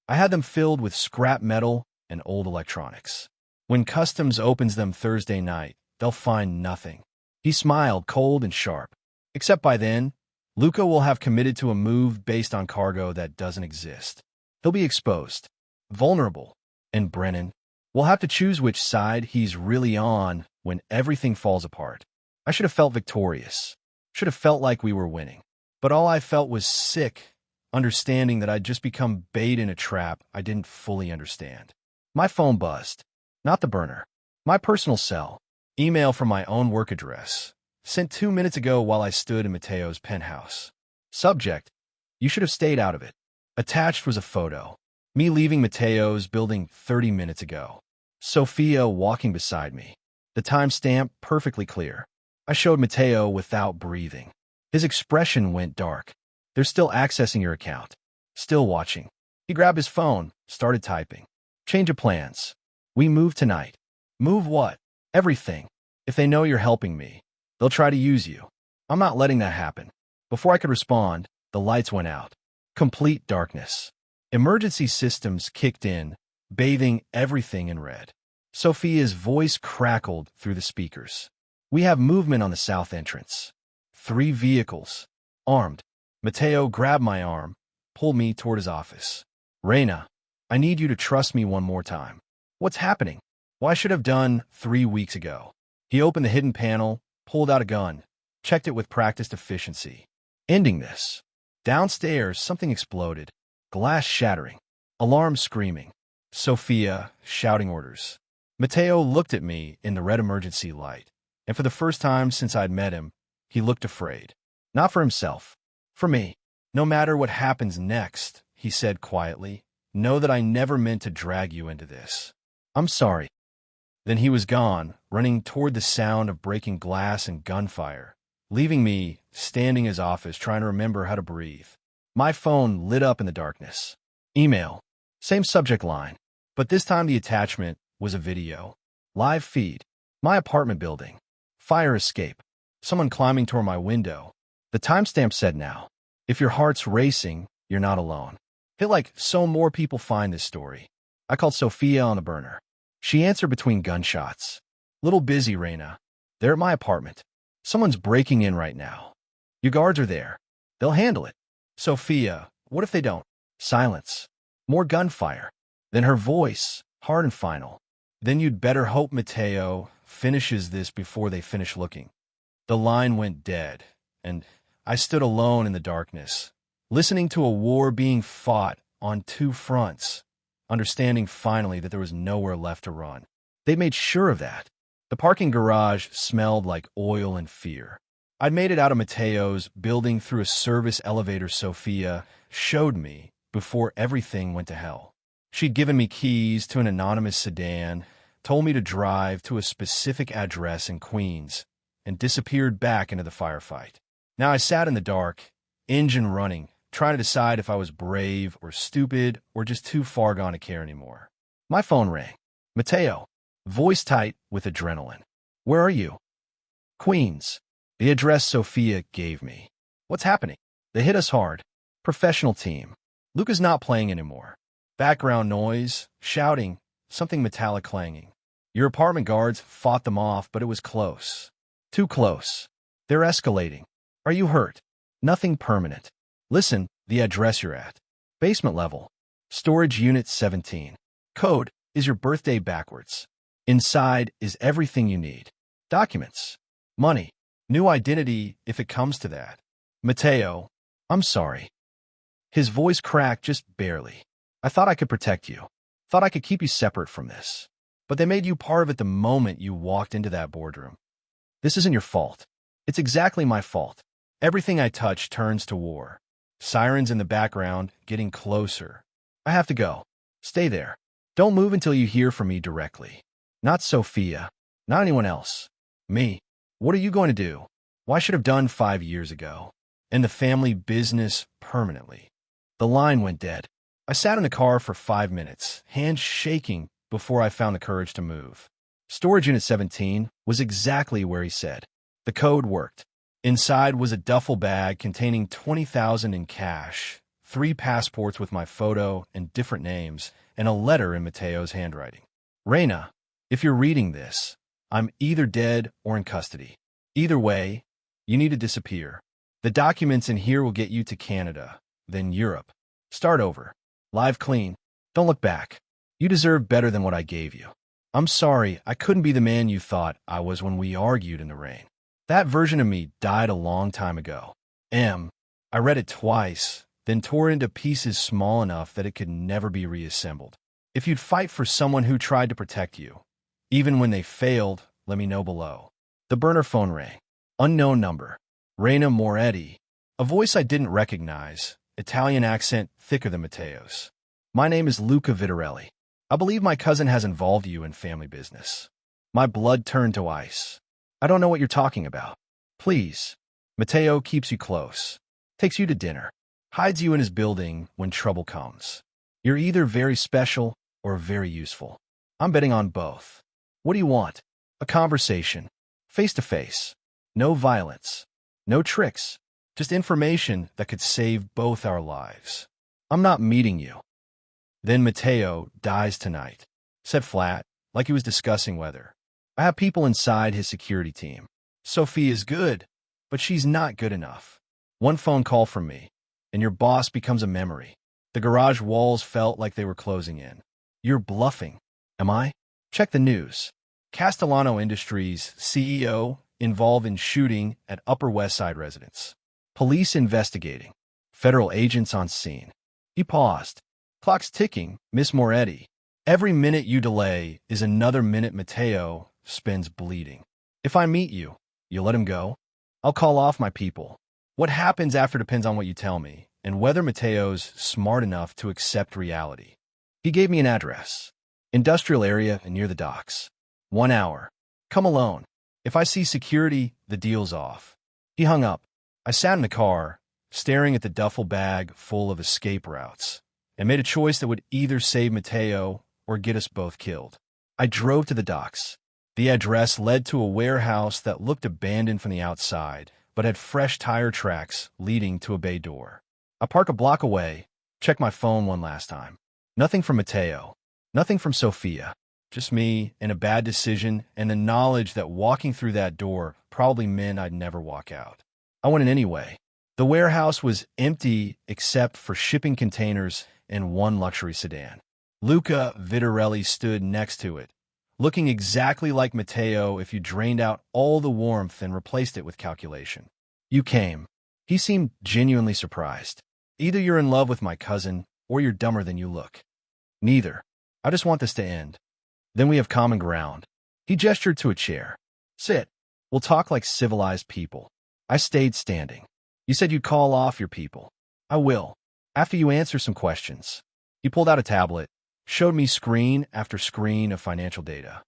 I had them filled with scrap metal and old electronics. When customs opens them Thursday night, they'll find nothing. He smiled, cold and sharp. Except by then, Luca will have committed to a move based on cargo that doesn't exist. He'll be exposed, vulnerable, and Brennan will have to choose which side he's really on when everything falls apart. I should have felt victorious, should have felt like we were winning. But all I felt was sick, understanding that I'd just become bait in a trap I didn't fully understand. My phone buzzed, not the burner. My personal cell, email from my own work address, sent 2 minutes ago while I stood in Mateo's penthouse. Subject, you should have stayed out of it. Attached was a photo. Me leaving Mateo's building 30 minutes ago. Sophia walking beside me. The timestamp perfectly clear. I showed Matteo without breathing. His expression went dark. They're still accessing your account. Still watching. He grabbed his phone, started typing. Change of plans. We move tonight. Move what? Everything. If they know you're helping me, they'll try to use you. I'm not letting that happen. Before I could respond, the lights went out. Complete darkness. Emergency systems kicked in, bathing everything in red. Sophia's voice crackled through the speakers. We have movement on the south entrance. 3 vehicles. Armed. Matteo grabbed my arm, pulled me toward his office. Reina, I need you to trust me one more time. What's happening? Well, I should have done 3 weeks ago. He opened the hidden panel, pulled out a gun, checked it with practiced efficiency. Ending this. Downstairs, something exploded. Glass shattering. Alarm screaming. Sophia shouting orders. Matteo looked at me in the red emergency light, and for the first time since I'd met him, he looked afraid. Not for himself. For me. No matter what happens next, he said quietly, know that I never meant to drag you into this. I'm sorry. Then he was gone, running toward the sound of breaking glass and gunfire, leaving me standing in his office trying to remember how to breathe. My phone lit up in the darkness. Email. Same subject line, but this time the attachment was a video. Live feed. My apartment building. Fire escape. Someone climbing toward my window. The timestamp said now. If your heart's racing, you're not alone. Feel like so more people find this story. I called Sophia on the burner. She answered between gunshots. Little busy, Reina. They're at my apartment. Someone's breaking in right now. Your guards are there. They'll handle it. Sophia, what if they don't? Silence. More gunfire. Then her voice, hard and final. Then you'd better hope Matteo finishes this before they finish looking. The line went dead, and I stood alone in the darkness, listening to a war being fought on 2 fronts, understanding finally that there was nowhere left to run. They made sure of that. The parking garage smelled like oil and fear. I'd made it out of Matteo's building through a service elevator Sophia showed me before everything went to hell. She'd given me keys to an anonymous sedan, told me to drive to a specific address in Queens, and disappeared back into the firefight. Now I sat in the dark, engine running, trying to decide if I was brave or stupid or just too far gone to care anymore. My phone rang. Matteo, voice tight with adrenaline. Where are you? Queens. The address Sophia gave me. What's happening? They hit us hard. Professional team. Luca's not playing anymore. Background noise, shouting, something metallic clanging. Your apartment guards fought them off, but it was close. Too close. They're escalating. Are you hurt? Nothing permanent. Listen, the address you're at. Basement level. Storage unit 17. Code is your birthday backwards. Inside is everything you need. Documents. Money. New identity if it comes to that. Matteo, I'm sorry. His voice cracked just barely. I thought I could protect you. Thought I could keep you separate from this. But they made you part of it the moment you walked into that boardroom. This isn't your fault. It's exactly my fault. Everything I touch turns to war. Sirens in the background, getting closer. I have to go. Stay there. Don't move until you hear from me directly. Not Sophia. Not anyone else. Me. What are you going to do? Well, I should have done 5 years ago. End the family business permanently. The line went dead. I sat in the car for 5 minutes, hands shaking before I found the courage to move. Storage unit 17 was exactly where he said. The code worked. Inside was a duffel bag containing $20,000 in cash, 3 passports with my photo and different names, and a letter in Matteo's handwriting. Reina, if you're reading this, I'm either dead or in custody. Either way, you need to disappear. The documents in here will get you to Canada, then Europe. Start over. Live clean. Don't look back. You deserve better than what I gave you. I'm sorry I couldn't be the man you thought I was when we argued in the rain. That version of me died a long time ago. I read it twice, then tore it into pieces small enough that it could never be reassembled. If you'd fight for someone who tried to protect you, even when they failed, let me know below. The burner phone rang. Unknown number. Reina Moretti. A voice I didn't recognize. Italian accent thicker than Matteo's. My name is Luca Vitarelli. I believe my cousin has involved you in family business. My blood turned to ice. I don't know what you're talking about. Please. Mateo keeps you close, takes you to dinner, hides you in his building when trouble comes. You're either very special or very useful. I'm betting on both. What do you want? A conversation. Face to face. No violence. No tricks. Just information that could save both our lives. I'm not meeting you. Then Mateo dies tonight. Said flat, like he was discussing weather. I have people inside his security team. Sophie is good, but she's not good enough. One phone call from me, and your boss becomes a memory. The garage walls felt like they were closing in. You're bluffing. Am I? Check the news. Castellano Industries CEO involved in shooting at Upper West Side residence. Police investigating. Federal agents on scene. He paused. Clock's ticking, Miss Moretti. Every minute you delay is another minute Mateo spends bleeding. If I meet you, you let him go? I'll call off my people. What happens after depends on what you tell me, and whether Mateo's smart enough to accept reality. He gave me an address. Industrial area and near the docks. 1 hour. Come alone. If I see security, the deal's off. He hung up. I sat in the car, staring at the duffel bag full of escape routes, and made a choice that would either save Mateo or get us both killed. I drove to the docks. The address led to a warehouse that looked abandoned from the outside, but had fresh tire tracks leading to a bay door. I park a block away, check my phone one last time. Nothing from Mateo. Nothing from Sophia. Just me and a bad decision and the knowledge that walking through that door probably meant I'd never walk out. I went in anyway. The warehouse was empty except for shipping containers and one luxury sedan. Luca Vitarelli stood next to it, looking exactly like Mateo if you drained out all the warmth and replaced it with calculation. You came. He seemed genuinely surprised. Either you're in love with my cousin or you're dumber than you look. Neither. I just want this to end. Then we have common ground. He gestured to a chair. Sit. We'll talk like civilized people. I stayed standing. You said you'd call off your people. I will. After you answer some questions. He pulled out a tablet, showed me screen after screen of financial data.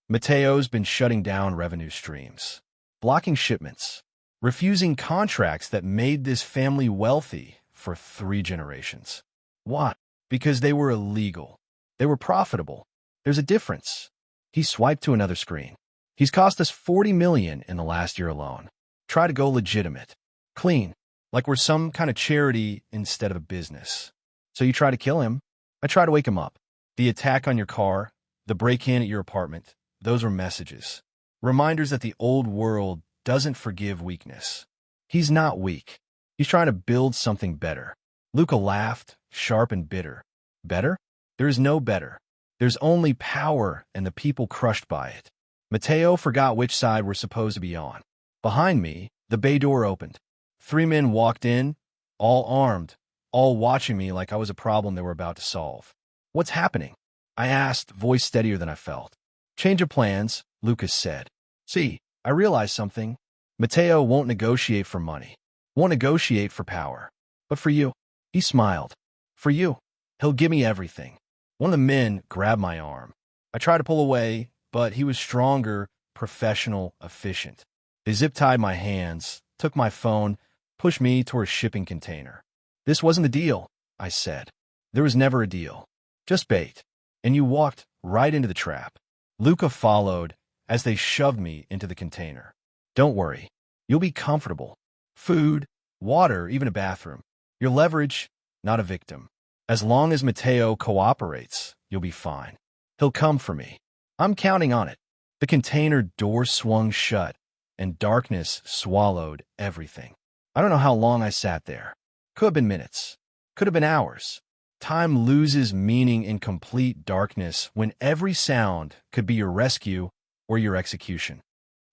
Mateo's been shutting down revenue streams, blocking shipments, refusing contracts that made this family wealthy for 3 generations. Why? Because they were illegal. They were profitable. There's a difference. He swiped to another screen. He's cost us $40 million in the last year alone. Try to go legitimate. Clean. Like we're some kind of charity instead of a business. So you try to kill him. I try to wake him up. The attack on your car, the break-in at your apartment, those were messages. Reminders that the old world doesn't forgive weakness. He's not weak. He's trying to build something better. Luca laughed, sharp and bitter. Better? There is no better. There's only power and the people crushed by it. Mateo forgot which side we're supposed to be on. Behind me, the bay door opened. 3 men walked in, all armed, all watching me like I was a problem they were about to solve. What's happening? I asked, voice steadier than I felt. Change of plans, Lucas said. See, I realized something. Mateo won't negotiate for money. Won't negotiate for power. But for you, he smiled. For you, he'll give me everything. One of the men grabbed my arm. I tried to pull away, but he was stronger, professional, efficient. They zip-tied my hands, took my phone, pushed me toward a shipping container. This wasn't the deal, I said. There was never a deal. Just bait. And you walked right into the trap. Luca followed as they shoved me into the container. Don't worry. You'll be comfortable. Food, water, even a bathroom. Your leverage, not a victim. As long as Mateo cooperates, you'll be fine. He'll come for me. I'm counting on it. The container door swung shut, and darkness swallowed everything. I don't know how long I sat there. Could have been minutes. Could have been hours. Time loses meaning in complete darkness when every sound could be your rescue or your execution.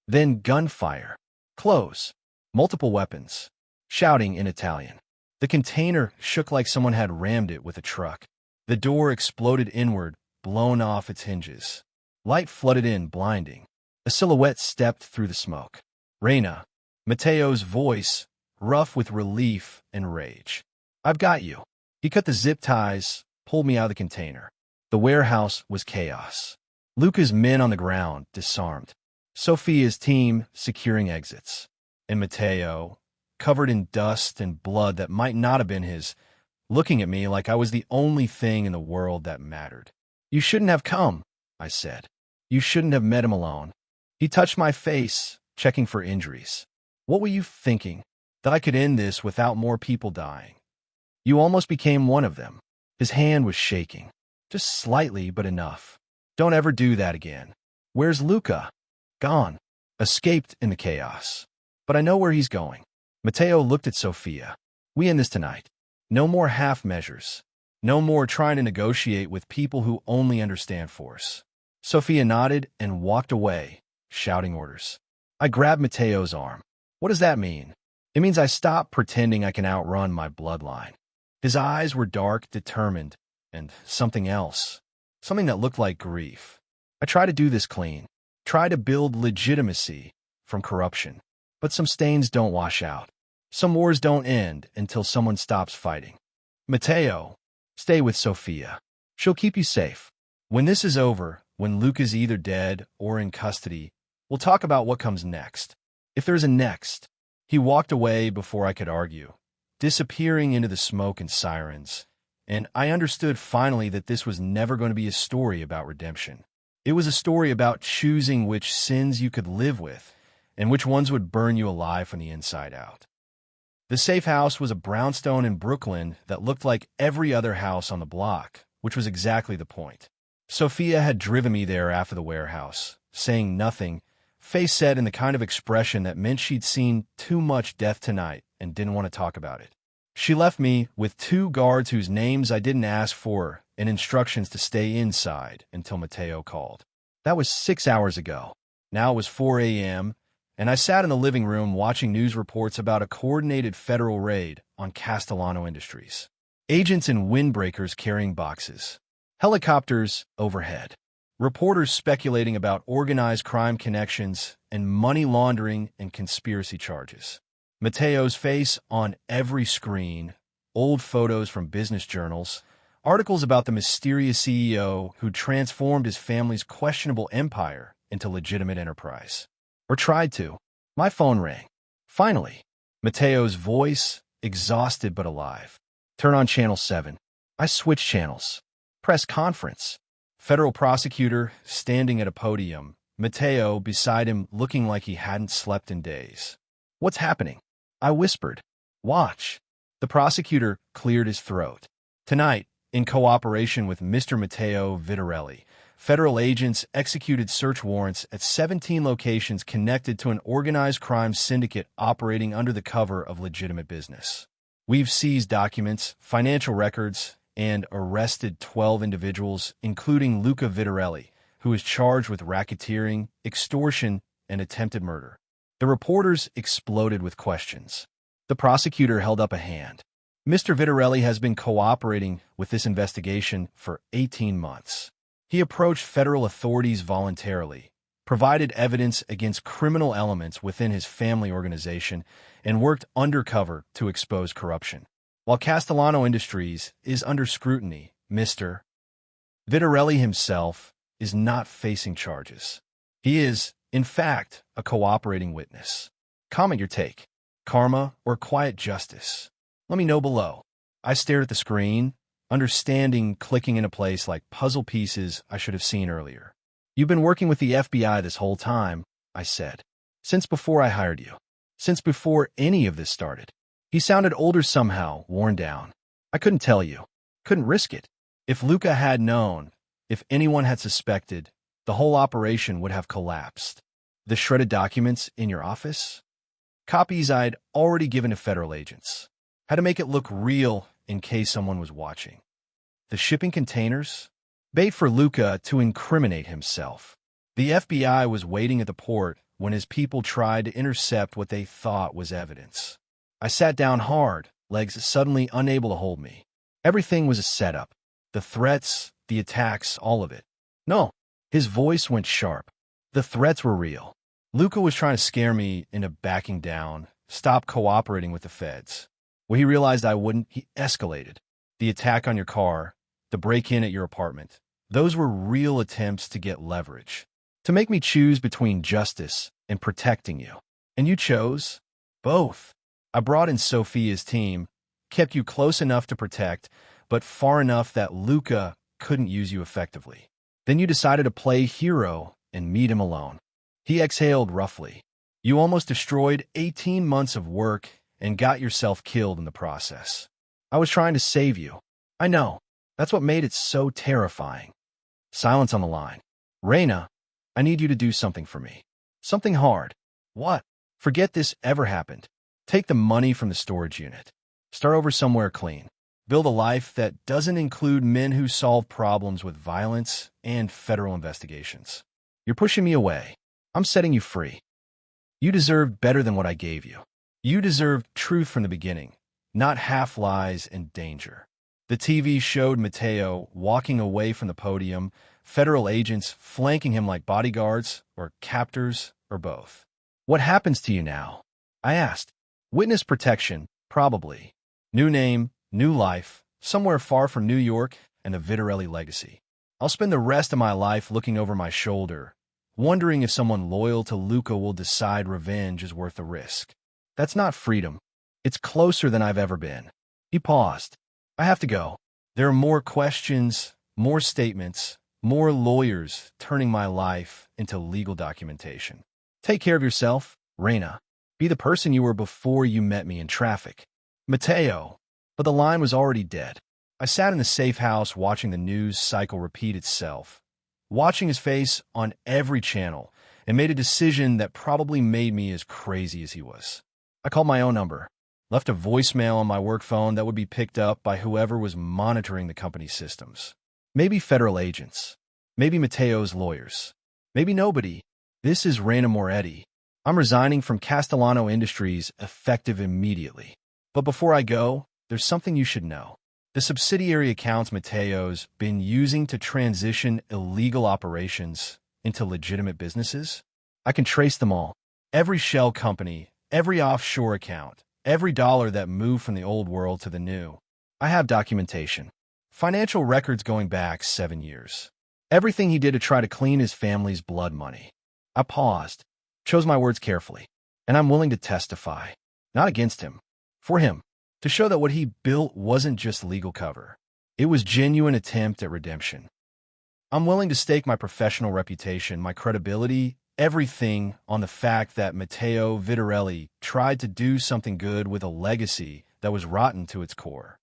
Then gunfire. Close. Multiple weapons. Shouting in Italian. The container shook like someone had rammed it with a truck. The door exploded inward, blown off its hinges. Light flooded in, blinding. A silhouette stepped through the smoke. Reina. Mateo's voice, rough with relief and rage. I've got you. He cut the zip ties, pulled me out of the container. The warehouse was chaos. Luca's men on the ground, disarmed. Sophia's team securing exits, and Mateo, covered in dust and blood that might not have been his, looking at me like I was the only thing in the world that mattered. "You shouldn't have come," I said. "You shouldn't have met him alone." He touched my face, checking for injuries. "What were you thinking? That I could end this without more people dying? You almost became one of them." His hand was shaking. "Just slightly, but enough. Don't ever do that again." "Where's Luca?" "Gone. Escaped in the chaos. But I know where he's going." Mateo looked at Sophia. "We end this tonight. No more half measures. No more trying to negotiate with people who only understand force." Sophia nodded and walked away, shouting orders. I grabbed Mateo's arm. "What does that mean?" "It means I stop pretending I can outrun my bloodline." His eyes were dark, determined, and something else. Something that looked like grief. "I try to do this clean. Try to build legitimacy from corruption. But some stains don't wash out. Some wars don't end until someone stops fighting. Mateo, stay with Sophia. She'll keep you safe. When this is over, when Luke is either dead or in custody, we'll talk about what comes next. If there's a next." He walked away before I could argue, disappearing into the smoke and sirens, and I understood finally that this was never going to be a story about redemption. It was a story about choosing which sins you could live with and which ones would burn you alive from the inside out. The safe house was a brownstone in Brooklyn that looked like every other house on the block, which was exactly the point. Sophia had driven me there after the warehouse, saying nothing, face set in the kind of expression that meant she'd seen too much death tonight and didn't want to talk about it. She left me with 2 guards whose names I didn't ask for and instructions to stay inside until Mateo called. That was 6 hours ago. Now it was 4 a.m., and I sat in the living room watching news reports about a coordinated federal raid on Castellano Industries. Agents in windbreakers carrying boxes. Helicopters overhead. Reporters speculating about organized crime connections and money laundering and conspiracy charges. Mateo's face on every screen, old photos from business journals, articles about the mysterious CEO who transformed his family's questionable empire into legitimate enterprise. Or tried to. My phone rang. Finally. Mateo's voice, exhausted but alive. "Turn on Channel 7. I switched channels. Press conference. Federal prosecutor standing at a podium. Mateo beside him looking like he hadn't slept in days. "What's happening?" I whispered. "Watch." The prosecutor cleared his throat. "Tonight, in cooperation with Mr. Matteo Vitarelli, federal agents executed search warrants at 17 locations connected to an organized crime syndicate operating under the cover of legitimate business. We've seized documents, financial records, and arrested 12 individuals, including Luca Vitarelli, who is charged with racketeering, extortion, and attempted murder." The reporters exploded with questions. The prosecutor held up a hand. "Mr. Vitarelli has been cooperating with this investigation for 18 months. He approached federal authorities voluntarily, provided evidence against criminal elements within his family organization, and worked undercover to expose corruption. While Castellano Industries is under scrutiny, Mr. Vitarelli himself is not facing charges. He is, in fact, a cooperating witness. Comment your take. Karma or quiet justice? Let me know below." I stared at the screen, understanding clicking into place like puzzle pieces I should have seen earlier. "You've been working with the FBI this whole time," I said. "Since before I hired you. Since before any of this started." He sounded older somehow, worn down. "I couldn't tell you. Couldn't risk it. If Luca had known, if anyone had suspected, the whole operation would have collapsed. The shredded documents in your office? Copies I'd already given to federal agents. Had to make it look real in case someone was watching. The shipping containers? Bait for Luca to incriminate himself. The FBI was waiting at the port when his people tried to intercept what they thought was evidence. I sat down hard, legs suddenly unable to hold me. Everything was a setup. The threats, the attacks, all of it. No. His voice went sharp. The threats were real. Luca was trying to scare me into backing down, stop cooperating with the feds. When he realized I wouldn't, he escalated. The attack on your car, the break-in at your apartment. Those were real attempts to get leverage. to make me choose between justice and protecting you. And you chose both. I brought in Sophia's team, kept you close enough to protect, but far enough that Luca couldn't use you effectively. Then you decided to play hero and meet him alone. He exhaled roughly. You almost destroyed 18 months of work and got yourself killed in the process. I was trying to save you. I know. That's what made it so terrifying. Silence on the line. Reina, I need you to do something for me. Something hard. What? Forget this ever happened. Take the money from the storage unit. Start over somewhere clean. Build a life that doesn't include men who solve problems with violence and federal investigations. You're pushing me away. I'm setting you free. You deserved better than what I gave you. You deserved truth from the beginning, not half-lies and danger. The TV showed Matteo walking away from the podium, federal agents flanking him like bodyguards or captors or both. What happens to you now? I asked. Witness protection, probably. New name, new life, somewhere far from New York and the Vitarelli legacy. I'll spend the rest of my life looking over my shoulder, wondering if someone loyal to Luca will decide revenge is worth the risk. That's not freedom. It's closer than I've ever been. He paused. I have to go. There are more questions, more statements, more lawyers turning my life into legal documentation. Take care of yourself, Reina. Be the person you were before you met me in traffic. Matteo. But the line was already dead. I sat in the safe house watching the news cycle repeat itself, watching his face on every channel, and made a decision that probably made me as crazy as he was. I called my own number, left a voicemail on my work phone that would be picked up by whoever was monitoring the company's systems. Maybe federal agents. Maybe Matteo's lawyers. Maybe nobody. This is Reina Moretti. I'm resigning from Castellano Industries effective immediately. But before I go, there's something you should know. The subsidiary accounts Matteo's been using to transition illegal operations into legitimate businesses, I can trace them all. Every shell company, every offshore account, every dollar that moved from the old world to the new. I have documentation. Financial records going back 7 years. Everything he did to try to clean his family's blood money. I paused, chose my words carefully, and I'm willing to testify. Not against him. For him. To show that what he built wasn't just legal cover. It was genuine attempt at redemption. I'm willing to stake my professional reputation, my credibility, everything on the fact that Matteo Vitarelli tried to do something good with a legacy that was rotten to its core.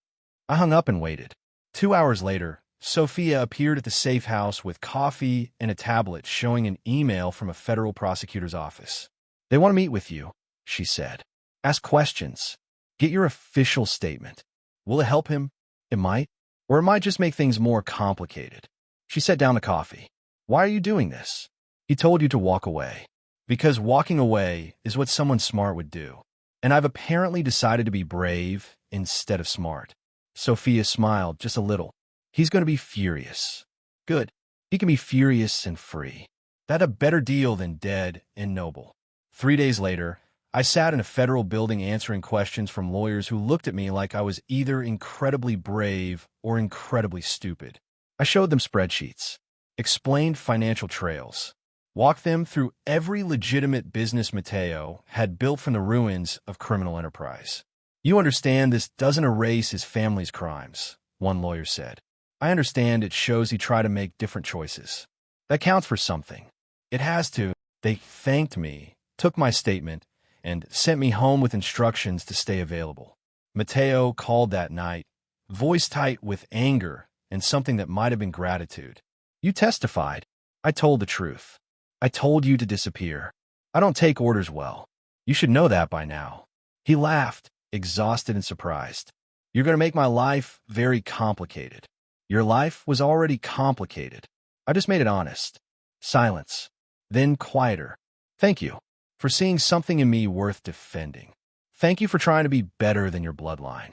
I hung up and waited. 2 hours later, Sophia appeared at the safe house with coffee and a tablet showing an email from a federal prosecutor's office. They want to meet with you, she said. Ask questions. Get your official statement. Will it help him? It might. Or it might just make things more complicated. She set down the coffee. Why are you doing this? He told you to walk away. Because walking away is what someone smart would do. And I've apparently decided to be brave instead of smart. Sophia smiled just a little. He's going to be furious. Good. He can be furious and free. That's a better deal than dead and noble. 3 days later, I sat in a federal building answering questions from lawyers who looked at me like I was either incredibly brave or incredibly stupid. I showed them spreadsheets, explained financial trails, walked them through every legitimate business Matteo had built from the ruins of criminal enterprise. You understand this doesn't erase his family's crimes, one lawyer said. I understand it shows he tried to make different choices. That counts for something. It has to. They thanked me, took my statement, and sent me home with instructions to stay available. Matteo called that night, voice tight with anger and something that might have been gratitude. You testified. I told the truth. I told you to disappear. I don't take orders well. You should know that by now. He laughed, exhausted and surprised. You're going to make my life very complicated. Your life was already complicated. I just made it honest. Silence. Then quieter. Thank you for seeing something in me worth defending. Thank you for trying to be better than your bloodline.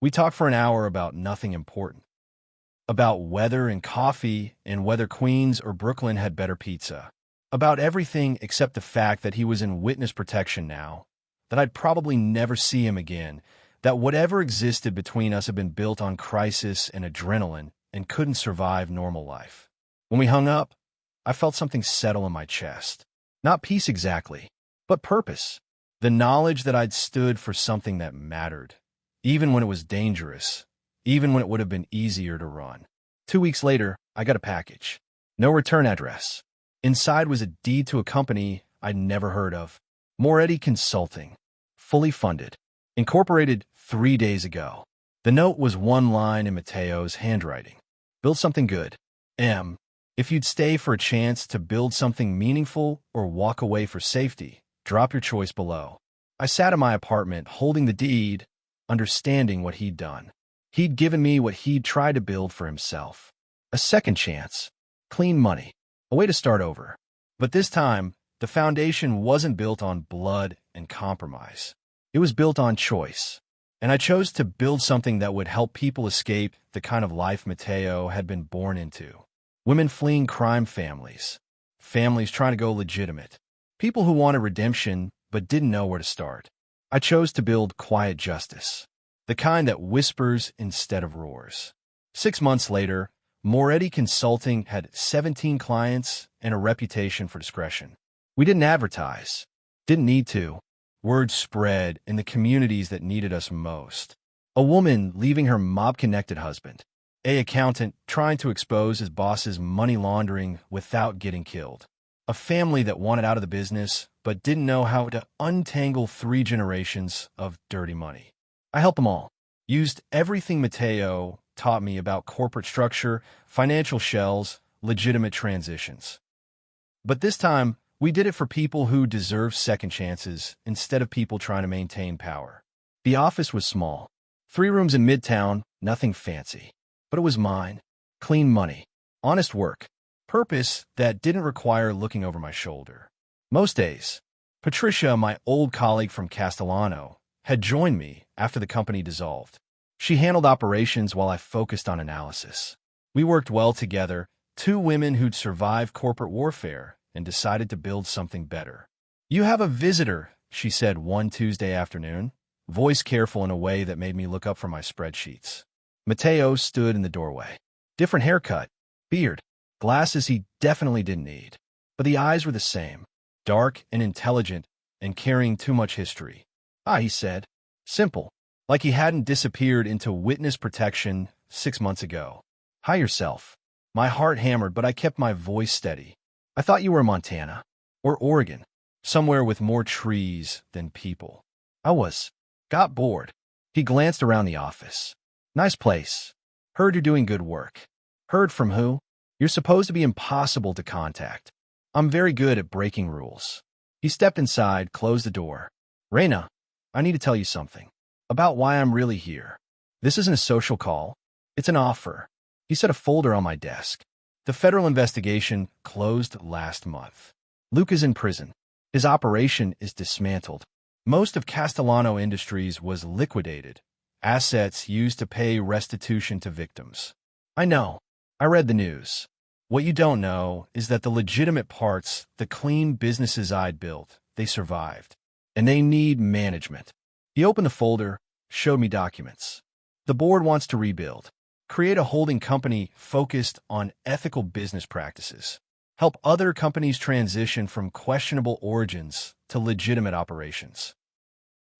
We talked for an hour about nothing important. About weather and coffee and whether Queens or Brooklyn had better pizza. About everything except the fact that he was in witness protection now, that I'd probably never see him again, that whatever existed between us had been built on crisis and adrenaline and couldn't survive normal life. When we hung up, I felt something settle in my chest. Not peace exactly, but purpose. The knowledge that I'd stood for something that mattered, even when it was dangerous, even when it would have been easier to run. 2 weeks later, I got a package. No return address. Inside was a deed to a company I'd never heard of. Moretti Consulting. Fully funded. Incorporated 3 days ago. The note was one line in Mateo's handwriting. Build something good. M. If you'd stay for a chance to build something meaningful or walk away for safety, drop your choice below. I sat in my apartment holding the deed, understanding what he'd done. He'd given me what he'd tried to build for himself. A second chance. Clean money. A way to start over. But this time, the foundation wasn't built on blood and compromise. It was built on choice. And I chose to build something that would help people escape the kind of life Mateo had been born into. Women fleeing crime families. Families trying to go legitimate. People who wanted redemption but didn't know where to start. I chose to build quiet justice. The kind that whispers instead of roars. 6 months later, Moretti Consulting had 17 clients and a reputation for discretion. We didn't advertise. Didn't need to. Word spread in the communities that needed us most. A woman leaving her mob-connected husband. An accountant trying to expose his boss's money laundering without getting killed. A family that wanted out of the business but didn't know how to untangle 3 generations of dirty money. I helped them all. Used everything Mateo taught me about corporate structure, financial shells, legitimate transitions. But this time, we did it for people who deserve second chances instead of people trying to maintain power. The office was small. 3 rooms in Midtown, nothing fancy. But it was mine. Clean money. Honest work. Purpose that didn't require looking over my shoulder. Most days, Patricia, my old colleague from Castellano, had joined me after the company dissolved. She handled operations while I focused on analysis. We worked well together, 2 women who'd survived corporate warfare and decided to build something better. "You have a visitor," she said one Tuesday afternoon, voice careful in a way that made me look up from my spreadsheets. Mateo stood in the doorway. Different haircut, beard, glasses he definitely didn't need. But the eyes were the same, dark and intelligent and carrying too much history. "Ah," he said. Simple, like he hadn't disappeared into witness protection 6 months ago. "Hi yourself." My heart hammered, but I kept my voice steady. "I thought you were in Montana. Or Oregon. Somewhere with more trees than people." "I was. Got bored." He glanced around the office. "Nice place. Heard you're doing good work." "Heard from who?" "You're supposed to be impossible to contact." "I'm very good at breaking rules." He stepped inside, closed the door. "Reina, I need to tell you something. About why I'm really here. This isn't a social call. It's an offer." He set a folder on my desk. "The federal investigation closed last month. Luke is in prison. His operation is dismantled. Most of Castellano Industries was liquidated. Assets used to pay restitution to victims." "I know. I read the news. What you don't know is that the legitimate parts, the clean businesses I'd built, they survived. And they need management." He opened the folder, showed me documents. "The board wants to rebuild. Create a holding company focused on ethical business practices. Help other companies transition from questionable origins to legitimate operations."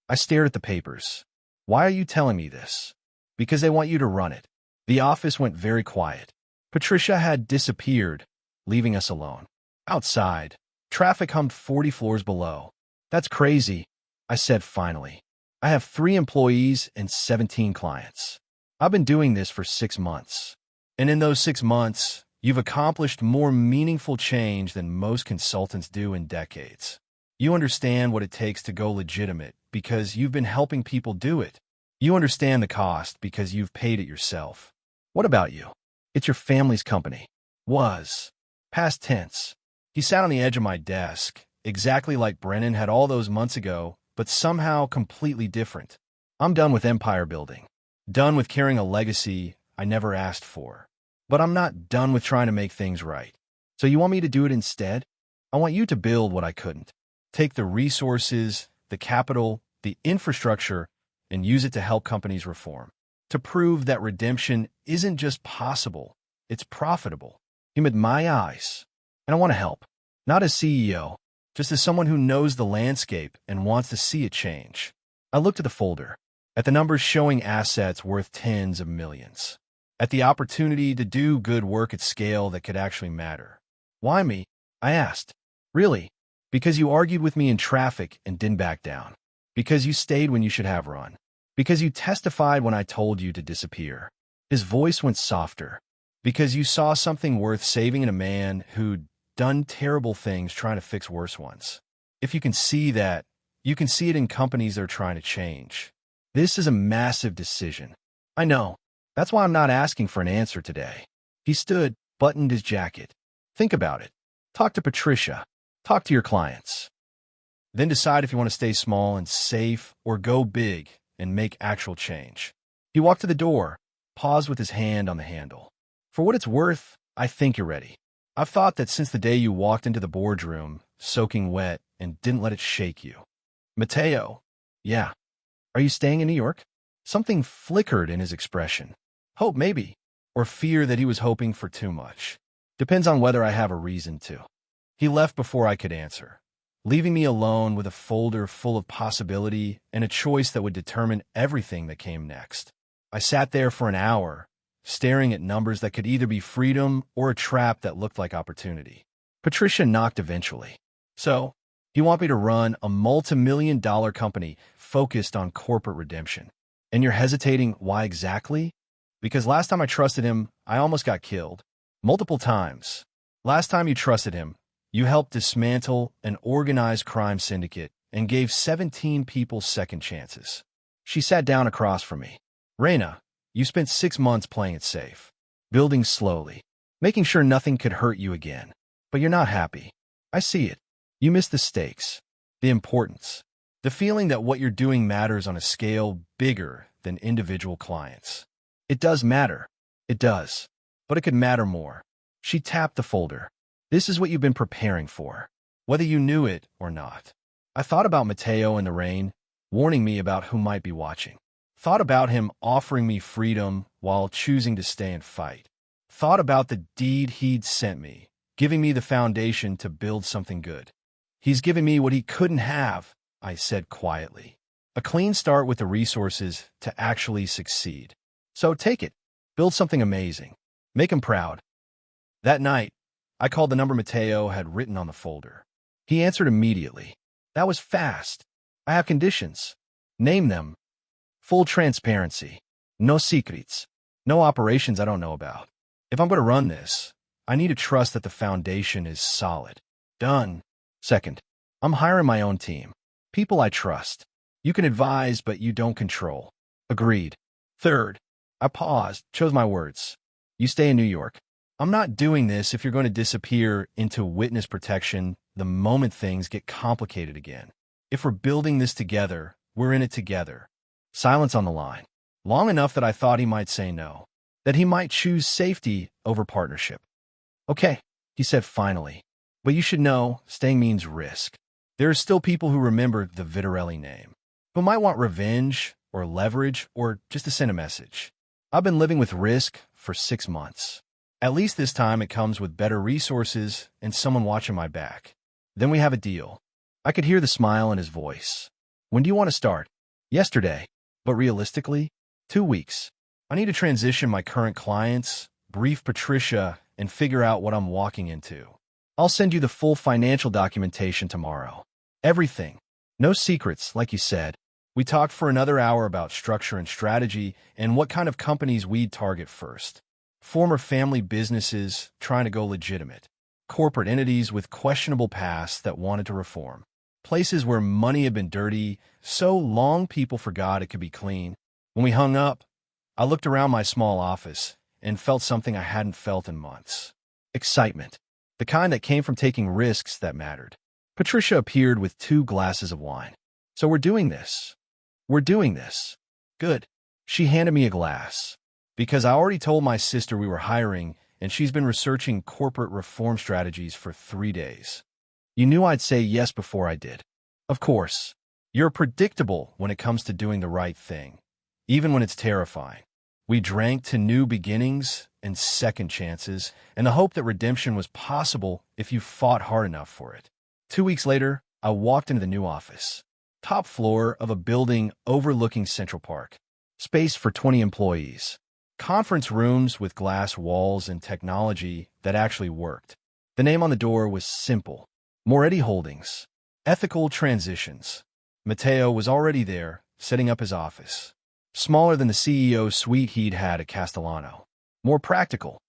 I stared at the papers. "Why are you telling me this?" "Because they want you to run it." The office went very quiet. Patricia had disappeared, leaving us alone. Outside, traffic hummed 40 floors below. "That's crazy," I said finally. "I have 3 employees and 17 clients. I've been doing this for 6 months. And in those 6 months, you've accomplished more meaningful change than most consultants do in decades. You understand what it takes to go legitimate because you've been helping people do it. You understand the cost because you've paid it yourself. What about you? It's your family's company." "Was." Past tense. He sat on the edge of my desk, exactly like Brennan had all those months ago, but somehow completely different. "I'm done with empire building. Done with carrying a legacy I never asked for. But I'm not done with trying to make things right. So you want me to do it instead? I want you to build what I couldn't. Take the resources, the capital, the infrastructure, and use it to help companies reform. To prove that redemption isn't just possible, it's profitable." He met my eyes. And I want to help. Not as CEO, just as someone who knows the landscape and wants to see it change. I looked at the folder, at the numbers showing assets worth tens of millions, at the opportunity to do good work at scale that could actually matter. Why me? I asked. Really? Because you argued with me in traffic and didn't back down. Because you stayed when you should have run. Because you testified when I told you to disappear. His voice went softer. Because you saw something worth saving in a man who'd done terrible things trying to fix worse ones. If you can see that, you can see it in companies that are trying to change. This is a massive decision. I know. That's why I'm not asking for an answer today. He stood, buttoned his jacket. Think about it. Talk to Patricia. Talk to your clients. Then decide if you want to stay small and safe or go big and make actual change. He walked to the door, paused with his hand on the handle. For what it's worth, I think you're ready. I've thought that since the day you walked into the boardroom, soaking wet, and didn't let it shake you. Mateo, yeah. Are you staying in New York? Something flickered in his expression. Hope, maybe. Or fear that he was hoping for too much. Depends on whether I have a reason to. He left before I could answer, leaving me alone with a folder full of possibility and a choice that would determine everything that came next. I sat there for an hour, staring at numbers that could either be freedom or a trap that looked like opportunity. Patricia knocked eventually. So, you want me to run a multi-million-dollar company focused on corporate redemption. And you're hesitating, why exactly? Because last time I trusted him, I almost got killed. Multiple times. Last time you trusted him, you helped dismantle an organized crime syndicate and gave 17 people second chances. She sat down across from me. Reina, you spent 6 months playing it safe, building slowly, making sure nothing could hurt you again. But you're not happy. I see it. You miss the stakes, the importance, the feeling that what you're doing matters on a scale bigger than individual clients. It does matter. It does. But it could matter more. She tapped the folder. This is what you've been preparing for, whether you knew it or not. I thought about Mateo in the rain, warning me about who might be watching. Thought about him offering me freedom while choosing to stay and fight. Thought about the deed he'd sent me, giving me the foundation to build something good. He's given me what he couldn't have, I said quietly. A clean start with the resources to actually succeed. So take it. Build something amazing. Make him proud. That night, I called the number Mateo had written on the folder. He answered immediately. That was fast. I have conditions. Name them. Full transparency. No secrets. No operations I don't know about. If I'm going to run this, I need to trust that the foundation is solid. Done. Second, I'm hiring my own team. People I trust. You can advise, but you don't control. Agreed. Third, I paused, chose my words. You stay in New York. I'm not doing this if you're going to disappear into witness protection the moment things get complicated again. If we're building this together, we're in it together. Silence on the line. Long enough that I thought he might say no. That he might choose safety over partnership. Okay, he said finally. But you should know, staying means risk. There are still people who remember the Vitarelli name, who might want revenge or leverage or just to send a message. I've been living with risk for 6 months. At least this time it comes with better resources and someone watching my back. Then we have a deal. I could hear the smile in his voice. When do you want to start? Yesterday. But realistically, 2 weeks. I need to transition my current clients, brief Patricia, and figure out what I'm walking into. I'll send you the full financial documentation tomorrow. Everything. No secrets, like you said. We talked for another hour about structure and strategy and what kind of companies we'd target first. Former family businesses trying to go legitimate. Corporate entities with questionable pasts that wanted to reform. Places where money had been dirty so long people forgot it could be clean. When we hung up, I looked around my small office and felt something I hadn't felt in months. Excitement. The kind that came from taking risks that mattered. Patricia appeared with 2 glasses of wine. So we're doing this. We're doing this. Good. She handed me a glass. Because I already told my sister we were hiring, and she's been researching corporate reform strategies for 3 days. You knew I'd say yes before I did. Of course. You're predictable when it comes to doing the right thing, even when it's terrifying. We drank to new beginnings, and second chances, and the hope that redemption was possible if you fought hard enough for it. 2 weeks later, I walked into the new office. Top floor of a building overlooking Central Park. Space for 20 employees. Conference rooms with glass walls and technology that actually worked. The name on the door was simple. Moretti Holdings. Ethical Transitions. Matteo was already there, setting up his office. Smaller than the CEO's suite he'd had at Castellano. More practical.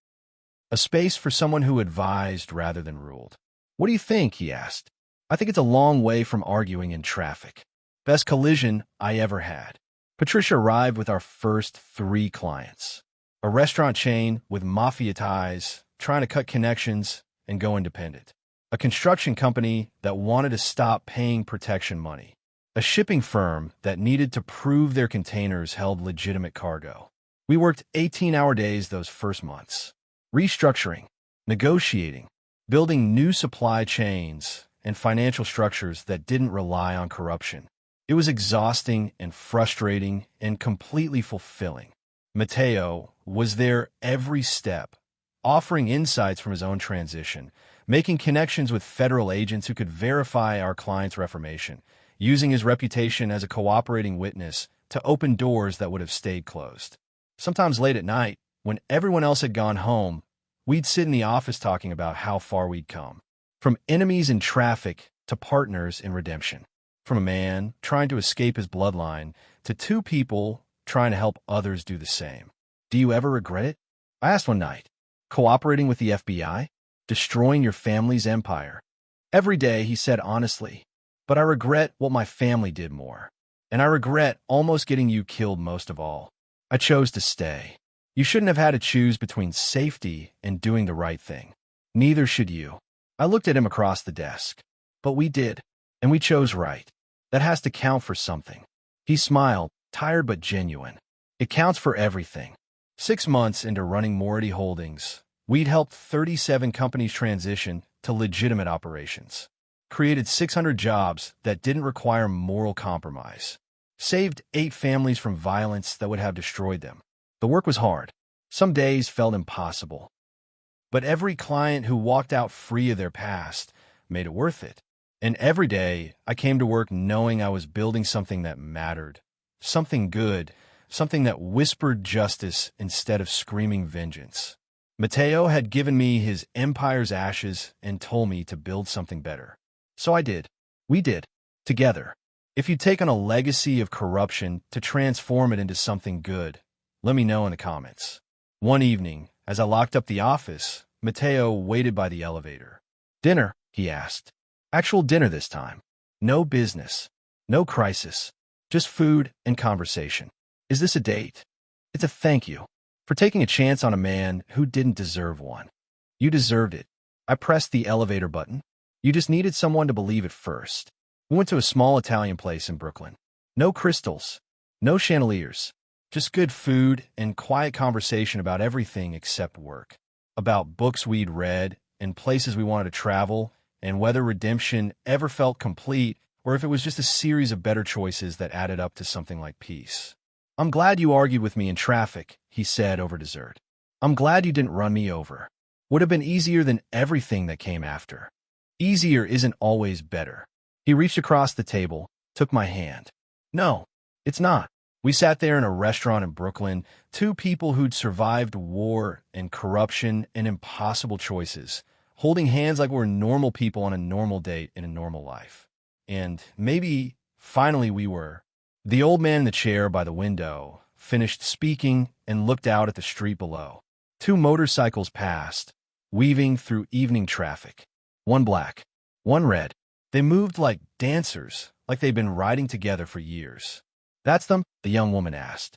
A space for someone who advised rather than ruled. "What do you think?" he asked. "I think it's a long way from arguing in traffic." Best collision I ever had. Patricia arrived with our first 3 clients. A restaurant chain with mafia ties, trying to cut connections and go independent. A construction company that wanted to stop paying protection money. A shipping firm that needed to prove their containers held legitimate cargo. We worked 18-hour days those first months. Restructuring, negotiating, building new supply chains and financial structures that didn't rely on corruption. It was exhausting and frustrating and completely fulfilling. Matteo was there every step, offering insights from his own transition, making connections with federal agents who could verify our client's reformation, using his reputation as a cooperating witness to open doors that would have stayed closed. Sometimes late at night, when everyone else had gone home, we'd sit in the office talking about how far we'd come. From enemies in traffic to partners in redemption. From a man trying to escape his bloodline to 2 people trying to help others do the same. "Do you ever regret it?" I asked one night. "Cooperating with the FBI? Destroying your family's empire?" "Every day," he said honestly. "But I regret what my family did more. And I regret almost getting you killed most of all. I chose to stay. You shouldn't have had to choose between safety and doing the right thing. Neither should you." I looked at him across the desk. "But we did. And we chose right. That has to count for something." He smiled, tired but genuine. "It counts for everything." 6 months into running Moretti Holdings, we'd helped 37 companies transition to legitimate operations. Created 600 jobs that didn't require moral compromise. Saved 8 families from violence that would have destroyed them. The work was hard. Some days felt impossible. But every client who walked out free of their past made it worth it. And every day, I came to work knowing I was building something that mattered. Something good. Something that whispered justice instead of screaming vengeance. Matteo had given me his empire's ashes and told me to build something better. So I did. We did. Together. If you've taken a legacy of corruption to transform it into something good, let me know in the comments. One evening, as I locked up the office, Matteo waited by the elevator. "Dinner?" he asked. "Actual dinner this time. No business. No crisis. Just food and conversation. Is this a date?" "It's a thank you for taking a chance on a man who didn't deserve one." "You deserved it." I pressed the elevator button. "You just needed someone to believe it first." We went to a small Italian place in Brooklyn. No crystals. No chandeliers. Just good food and quiet conversation about everything except work. About books we'd read and places we wanted to travel and whether redemption ever felt complete or if it was just a series of better choices that added up to something like peace. "I'm glad you argued with me in traffic," he said over dessert. "I'm glad you didn't run me over. Would have been easier than everything that came after." Easier isn't always better. He reached across the table, took my hand. "No, it's not." We sat there in a restaurant in Brooklyn, 2 people who'd survived war and corruption and impossible choices, holding hands like we're normal people on a normal date in a normal life. And maybe, finally we were. The old man in the chair by the window finished speaking and looked out at the street below. 2 motorcycles passed, weaving through evening traffic. One black, one red. They moved like dancers, like they'd been riding together for years. "That's them?" the young woman asked.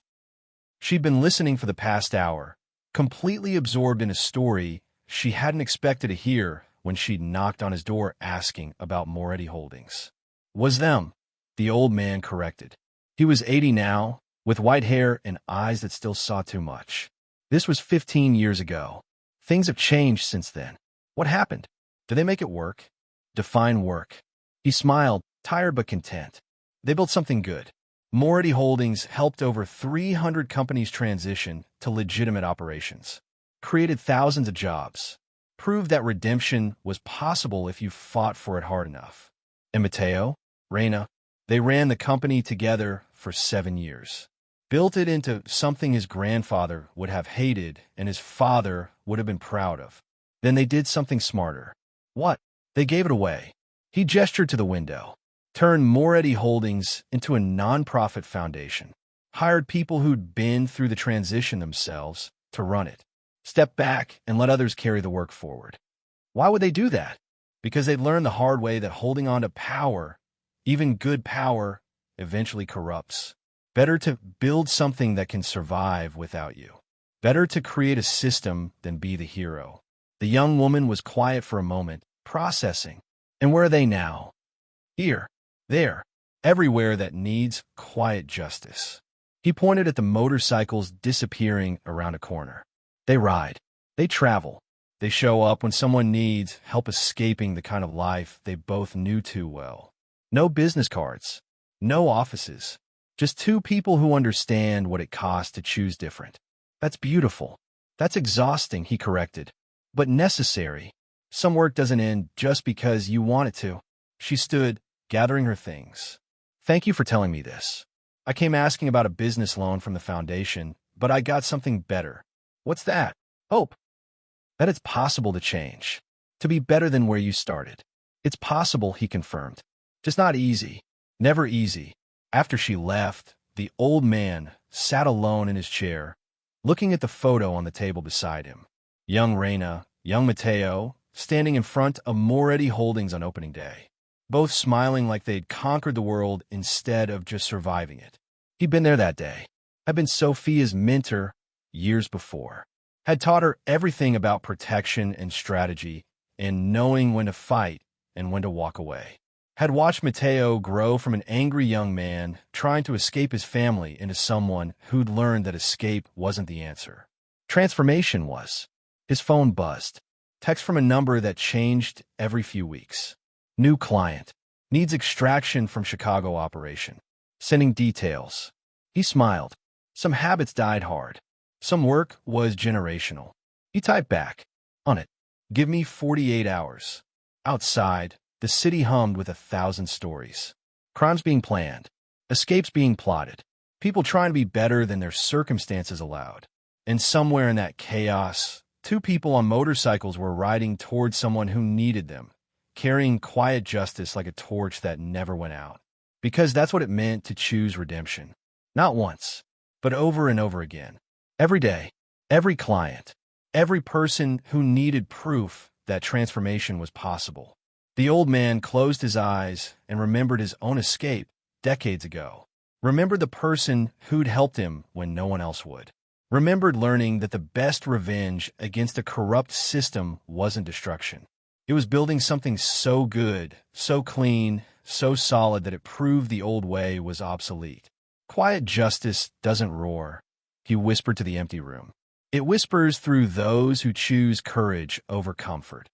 She'd been listening for the past hour, completely absorbed in a story she hadn't expected to hear when she'd knocked on his door asking about Moretti Holdings. "Was them," the old man corrected. He was 80 now, with white hair and eyes that still saw too much. This was 15 years ago. Things have changed since then. What happened? Did they make it work? Define work. He smiled, tired but content. They built something good. Moretti Holdings helped over 300 companies transition to legitimate operations. created thousands of jobs, proved that redemption was possible if you fought for it hard enough. And Mateo, Reina, they ran the company together for 7 years. Built it into something his grandfather would have hated and his father would have been proud of. Then they did something smarter. What? They gave it away. He gestured to the window, turned Moretti Holdings into a non-profit foundation, hired people who'd been through the transition themselves to run it, stepped back and let others carry the work forward. Why would they do that? Because they'd learned the hard way that holding on to power, even good power, eventually corrupts. Better to build something that can survive without you. Better to create a system than be the hero. The young woman was quiet for a moment, processing. And where are they now? Here, there, everywhere that needs quiet justice. He pointed at the motorcycles disappearing around a corner. They ride. They travel. They show up when someone needs help escaping the kind of life they both knew too well. No business cards. No offices. Just two people who understand what it costs to choose different. That's beautiful. That's exhausting, he corrected. But necessary. Some work doesn't end just because you want it to. She stood, gathering her things. Thank you for telling me this. I came asking about a business loan from the foundation, but I got something better. What's that? Hope. That it's possible to change. To be better than where you started. It's possible, he confirmed. Just not easy. Never easy. After she left, the old man sat alone in his chair, looking at the photo on the table beside him. Young Reina, young Mateo, standing in front of Moretti Holdings on opening day, both smiling like they'd conquered the world instead of just surviving it. He'd been there that day, had been Sophia's mentor years before, had taught her everything about protection and strategy and knowing when to fight and when to walk away. Had watched Mateo grow from an angry young man trying to escape his family into someone who'd learned that escape wasn't the answer. Transformation was. His phone buzzed. Text from a number that changed every few weeks. New client. Needs extraction from Chicago operation. Sending details. He smiled. Some habits died hard. Some work was generational. He typed back. On it. Give me 48 hours. Outside, the city hummed with 1,000 stories. Crimes being planned. Escapes being plotted. People trying to be better than their circumstances allowed. And somewhere in that chaos, two people on motorcycles were riding towards someone who needed them, carrying quiet justice like a torch that never went out. Because that's what it meant to choose redemption. Not once, but over and over again. Every day, every client, every person who needed proof that transformation was possible. The old man closed his eyes and remembered his own escape decades ago. Remembered the person who'd helped him when no one else would. Remembered learning that the best revenge against a corrupt system wasn't destruction. It was building something so good, so clean, so solid that it proved the old way was obsolete. Quiet justice doesn't roar, he whispered to the empty room. It whispers through those who choose courage over comfort.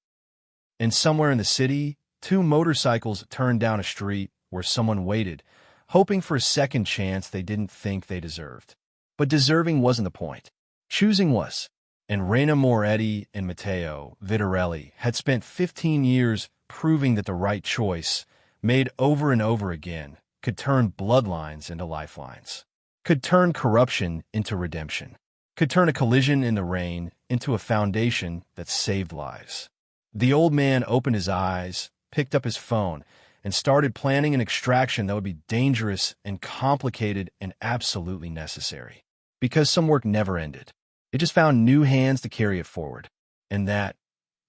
And somewhere in the city, two motorcycles turned down a street where someone waited, hoping for a second chance they didn't think they deserved. But deserving wasn't the point. Choosing was. And Reina Moretti and Matteo Vitarelli had spent 15 years proving that the right choice, made over and over again, could turn bloodlines into lifelines, could turn corruption into redemption, could turn a collision in the rain into a foundation that saved lives. The old man opened his eyes, picked up his phone, and started planning an extraction that would be dangerous and complicated and absolutely necessary. Because some work never ended. It just found new hands to carry it forward. And that,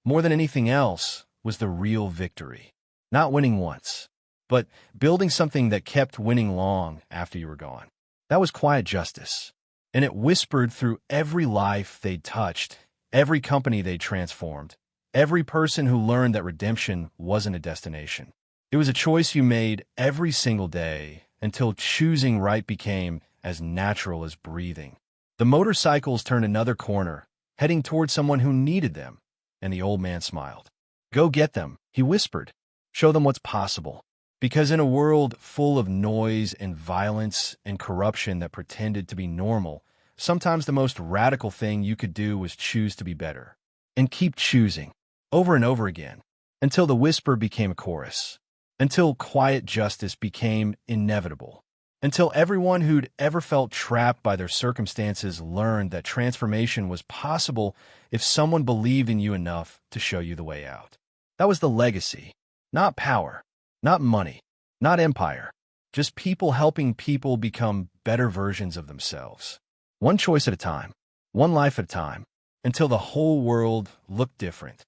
more than anything else, was the real victory. Not winning once, but building something that kept winning long after you were gone. That was quiet justice. And it whispered through every life they'd touched, every company they'd transformed, every person who learned that redemption wasn't a destination. It was a choice you made every single day until choosing right became as natural as breathing. The motorcycles turned another corner, heading toward someone who needed them, and the old man smiled. Go get them, he whispered. Show them what's possible. Because in a world full of noise and violence and corruption that pretended to be normal, Sometimes the most radical thing you could do was choose to be better. And keep choosing, over and over again, until the whisper became a chorus, until quiet justice became inevitable, until everyone who'd ever felt trapped by their circumstances learned that transformation was possible if someone believed in you enough to show you the way out. That was the legacy. Not power, not money, not empire, just people helping people become better versions of themselves. One choice at a time, one life at a time, until the whole world looked different.